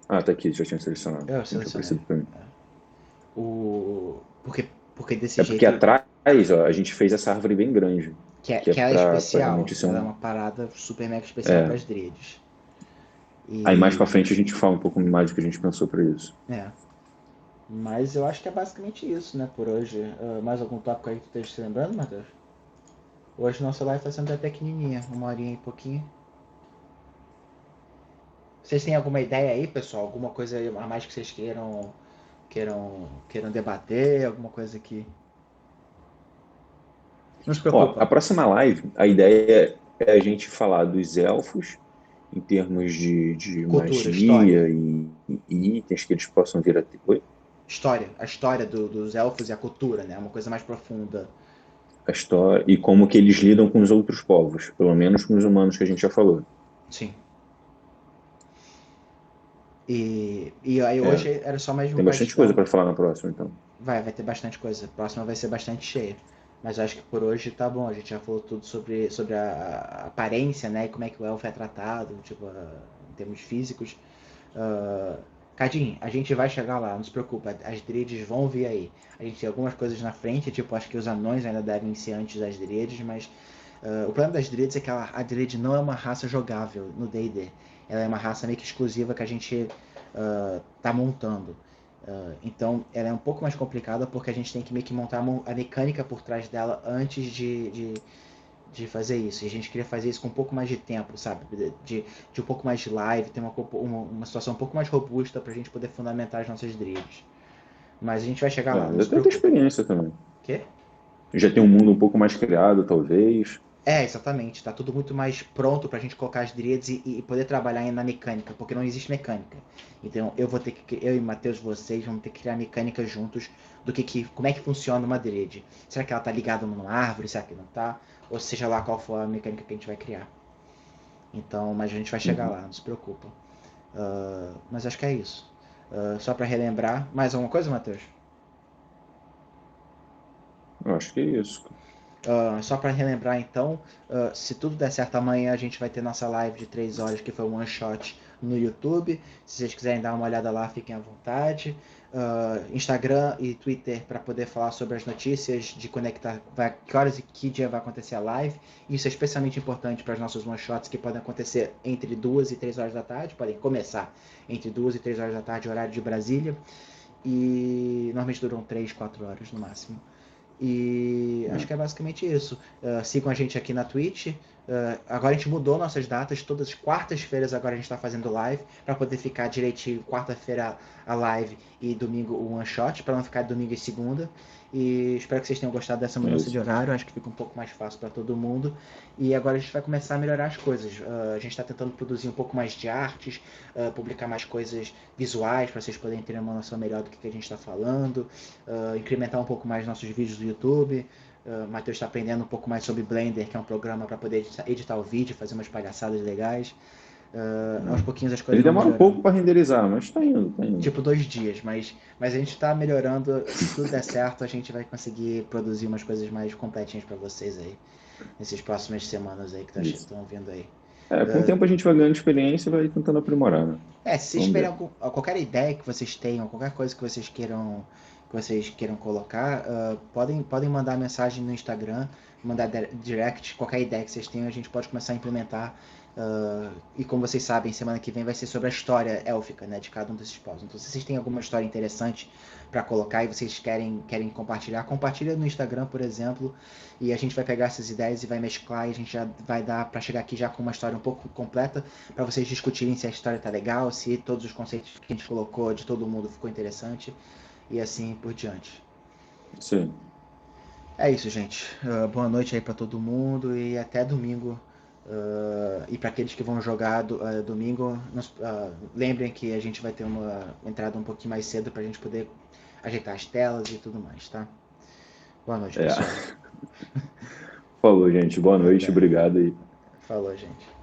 Speaker 2: Ah, tá aqui, já tinha selecionado.
Speaker 1: Eu
Speaker 2: Não tinha
Speaker 1: selecionei.
Speaker 2: aparecido pra mim.
Speaker 1: Porque desse
Speaker 2: É porque
Speaker 1: jeito.
Speaker 2: atrás, ó, a gente fez essa árvore bem grande, que é
Speaker 1: Que ela é
Speaker 2: pra
Speaker 1: especial.
Speaker 2: realmente ser
Speaker 1: Ela é
Speaker 2: um.
Speaker 1: uma parada super mega especial para
Speaker 2: É.
Speaker 1: as Dríades.
Speaker 2: Aí mais pra
Speaker 1: E.
Speaker 2: frente a gente fala um pouco mais do que a gente pensou pra isso.
Speaker 1: É. Mas eu acho que é basicamente isso, né, por hoje. Mais algum tópico aí que tu esteja se lembrando, Matheus? Hoje nossa live tá sendo até pequenininha, uma horinha e pouquinho. Vocês têm alguma ideia aí, pessoal? Alguma coisa a mais que vocês queiram debater? Alguma coisa que... Não se
Speaker 2: Ó, a
Speaker 1: preocupa.
Speaker 2: próxima live, a ideia é a gente falar dos elfos, em termos de
Speaker 1: Cultura, história.
Speaker 2: magia e itens que eles possam vir a ter. Oi?
Speaker 1: História. A história dos elfos e a cultura, né? Uma coisa mais profunda.
Speaker 2: A história e como que eles lidam com os outros povos, pelo menos com os humanos que a gente já falou.
Speaker 1: Sim. E aí
Speaker 2: É,
Speaker 1: hoje era só mesmo
Speaker 2: tem
Speaker 1: pra
Speaker 2: bastante
Speaker 1: gente dar
Speaker 2: coisa para
Speaker 1: uma...
Speaker 2: falar na próxima, então.
Speaker 1: Vai ter bastante coisa. A próxima vai ser bastante cheia. Mas eu acho que por hoje tá bom. A gente já falou tudo sobre a aparência, né? E como é que o elfo é tratado, tipo, em termos físicos. Uh, Cadinho, a gente vai chegar lá, não se preocupa. As Dríades vão vir aí. A gente tem algumas coisas na frente, tipo, acho que os anões ainda devem ser antes das Dríades, mas o problema das Dríades é que a Dríade não é uma raça jogável no D&D. Ela é uma raça meio que exclusiva que a gente tá montando. Então ela é um pouco mais complicada porque a gente tem que meio que montar a mecânica por trás dela antes de fazer isso. E a gente queria fazer isso com um pouco mais de tempo, sabe? De um pouco mais de live, ter uma situação um pouco mais robusta pra gente poder fundamentar as nossas dribles. Mas a gente vai chegar lá, não
Speaker 2: É,
Speaker 1: se
Speaker 2: até ter
Speaker 1: preocupa.
Speaker 2: experiência também.
Speaker 1: Quê?
Speaker 2: Já tem um mundo um pouco mais criado, talvez.
Speaker 1: Exatamente. Tá tudo muito mais pronto pra gente colocar as dreads e poder trabalhar na mecânica, porque não existe mecânica. Então eu e Matheus, vocês vamos ter que criar mecânica juntos como é que funciona uma dread. Será que ela tá ligada numa árvore? Será que não tá? Ou seja lá qual for a mecânica que a gente vai criar. Então, mas a gente vai chegar
Speaker 2: Uhum.
Speaker 1: lá, não se preocupa. Mas acho que é isso. Só pra relembrar, mais alguma coisa, Matheus?
Speaker 2: Eu acho que é isso.
Speaker 1: Só para relembrar então, se tudo der certo amanhã a gente vai ter nossa live de 3 horas que foi um one shot no YouTube. Se vocês quiserem dar uma olhada lá, fiquem à vontade. Instagram e Twitter para poder falar sobre as notícias de conectar, que horas e que dia vai acontecer a live. Isso é especialmente importante para os nossos one shots que podem acontecer entre 2 e 3 horas da tarde, podem começar entre 2 e 3 horas da tarde, horário de Brasília, e normalmente duram 3, 4 horas no máximo. E acho que é basicamente isso. Sigam a gente aqui na Twitch. Agora a gente mudou nossas datas. Todas as quartas-feiras agora a gente está fazendo live. Para poder ficar direitinho quarta-feira a live e domingo o one shot. Para não ficar domingo e segunda. E espero que vocês tenham gostado dessa
Speaker 2: É
Speaker 1: mudança de
Speaker 2: isso.
Speaker 1: horário. Acho que fica um pouco mais fácil para todo mundo. E agora a gente vai começar a melhorar as coisas. A gente está tentando produzir um pouco mais de artes. Publicar mais coisas visuais. Para vocês poderem ter uma noção melhor do que a gente está falando. Incrementar um pouco mais nossos vídeos do YouTube. Matheus está aprendendo um pouco mais sobre Blender, que é um programa para poder editar o vídeo, fazer umas palhaçadas legais. Aos pouquinhos as coisas
Speaker 2: Ele
Speaker 1: vão
Speaker 2: demora um
Speaker 1: melhorando.
Speaker 2: pouco para renderizar, mas está indo, tá indo.
Speaker 1: Tipo 2 dias, mas a gente está melhorando. Se tudo der certo, a gente vai conseguir produzir umas coisas mais completinhas para vocês aí. Nessas próximas semanas aí que
Speaker 2: Isso.
Speaker 1: estão vindo aí.
Speaker 2: Com o tempo a gente vai ganhando experiência e vai tentando aprimorar, né?
Speaker 1: Se vocês
Speaker 2: Vamos
Speaker 1: tiverem
Speaker 2: ver.
Speaker 1: qualquer ideia que vocês tenham, qualquer coisa que vocês queiram colocar, podem mandar mensagem no Instagram, mandar direct, qualquer ideia que vocês tenham, a gente pode começar a implementar. E como vocês sabem, semana que vem vai ser sobre a história élfica, né, de cada um desses povos. Então, se vocês têm alguma história interessante para colocar e vocês querem compartilhar, compartilha no Instagram, por exemplo, e a gente vai pegar essas ideias e vai mesclar e a gente já vai dar para chegar aqui já com uma história um pouco completa para vocês discutirem se a história tá legal, se todos os conceitos que a gente colocou de todo mundo ficou interessante e assim por diante.
Speaker 2: Sim.
Speaker 1: É isso, gente. Boa noite aí para todo mundo e até domingo. E para aqueles que vão jogar domingo, lembrem que a gente vai ter uma entrada um pouquinho mais cedo para a gente poder ajeitar as telas e tudo mais, tá? Boa noite,
Speaker 2: É.
Speaker 1: pessoal.
Speaker 2: Falou, gente. Boa noite.
Speaker 1: Até.
Speaker 2: Obrigado aí.
Speaker 1: Falou, gente.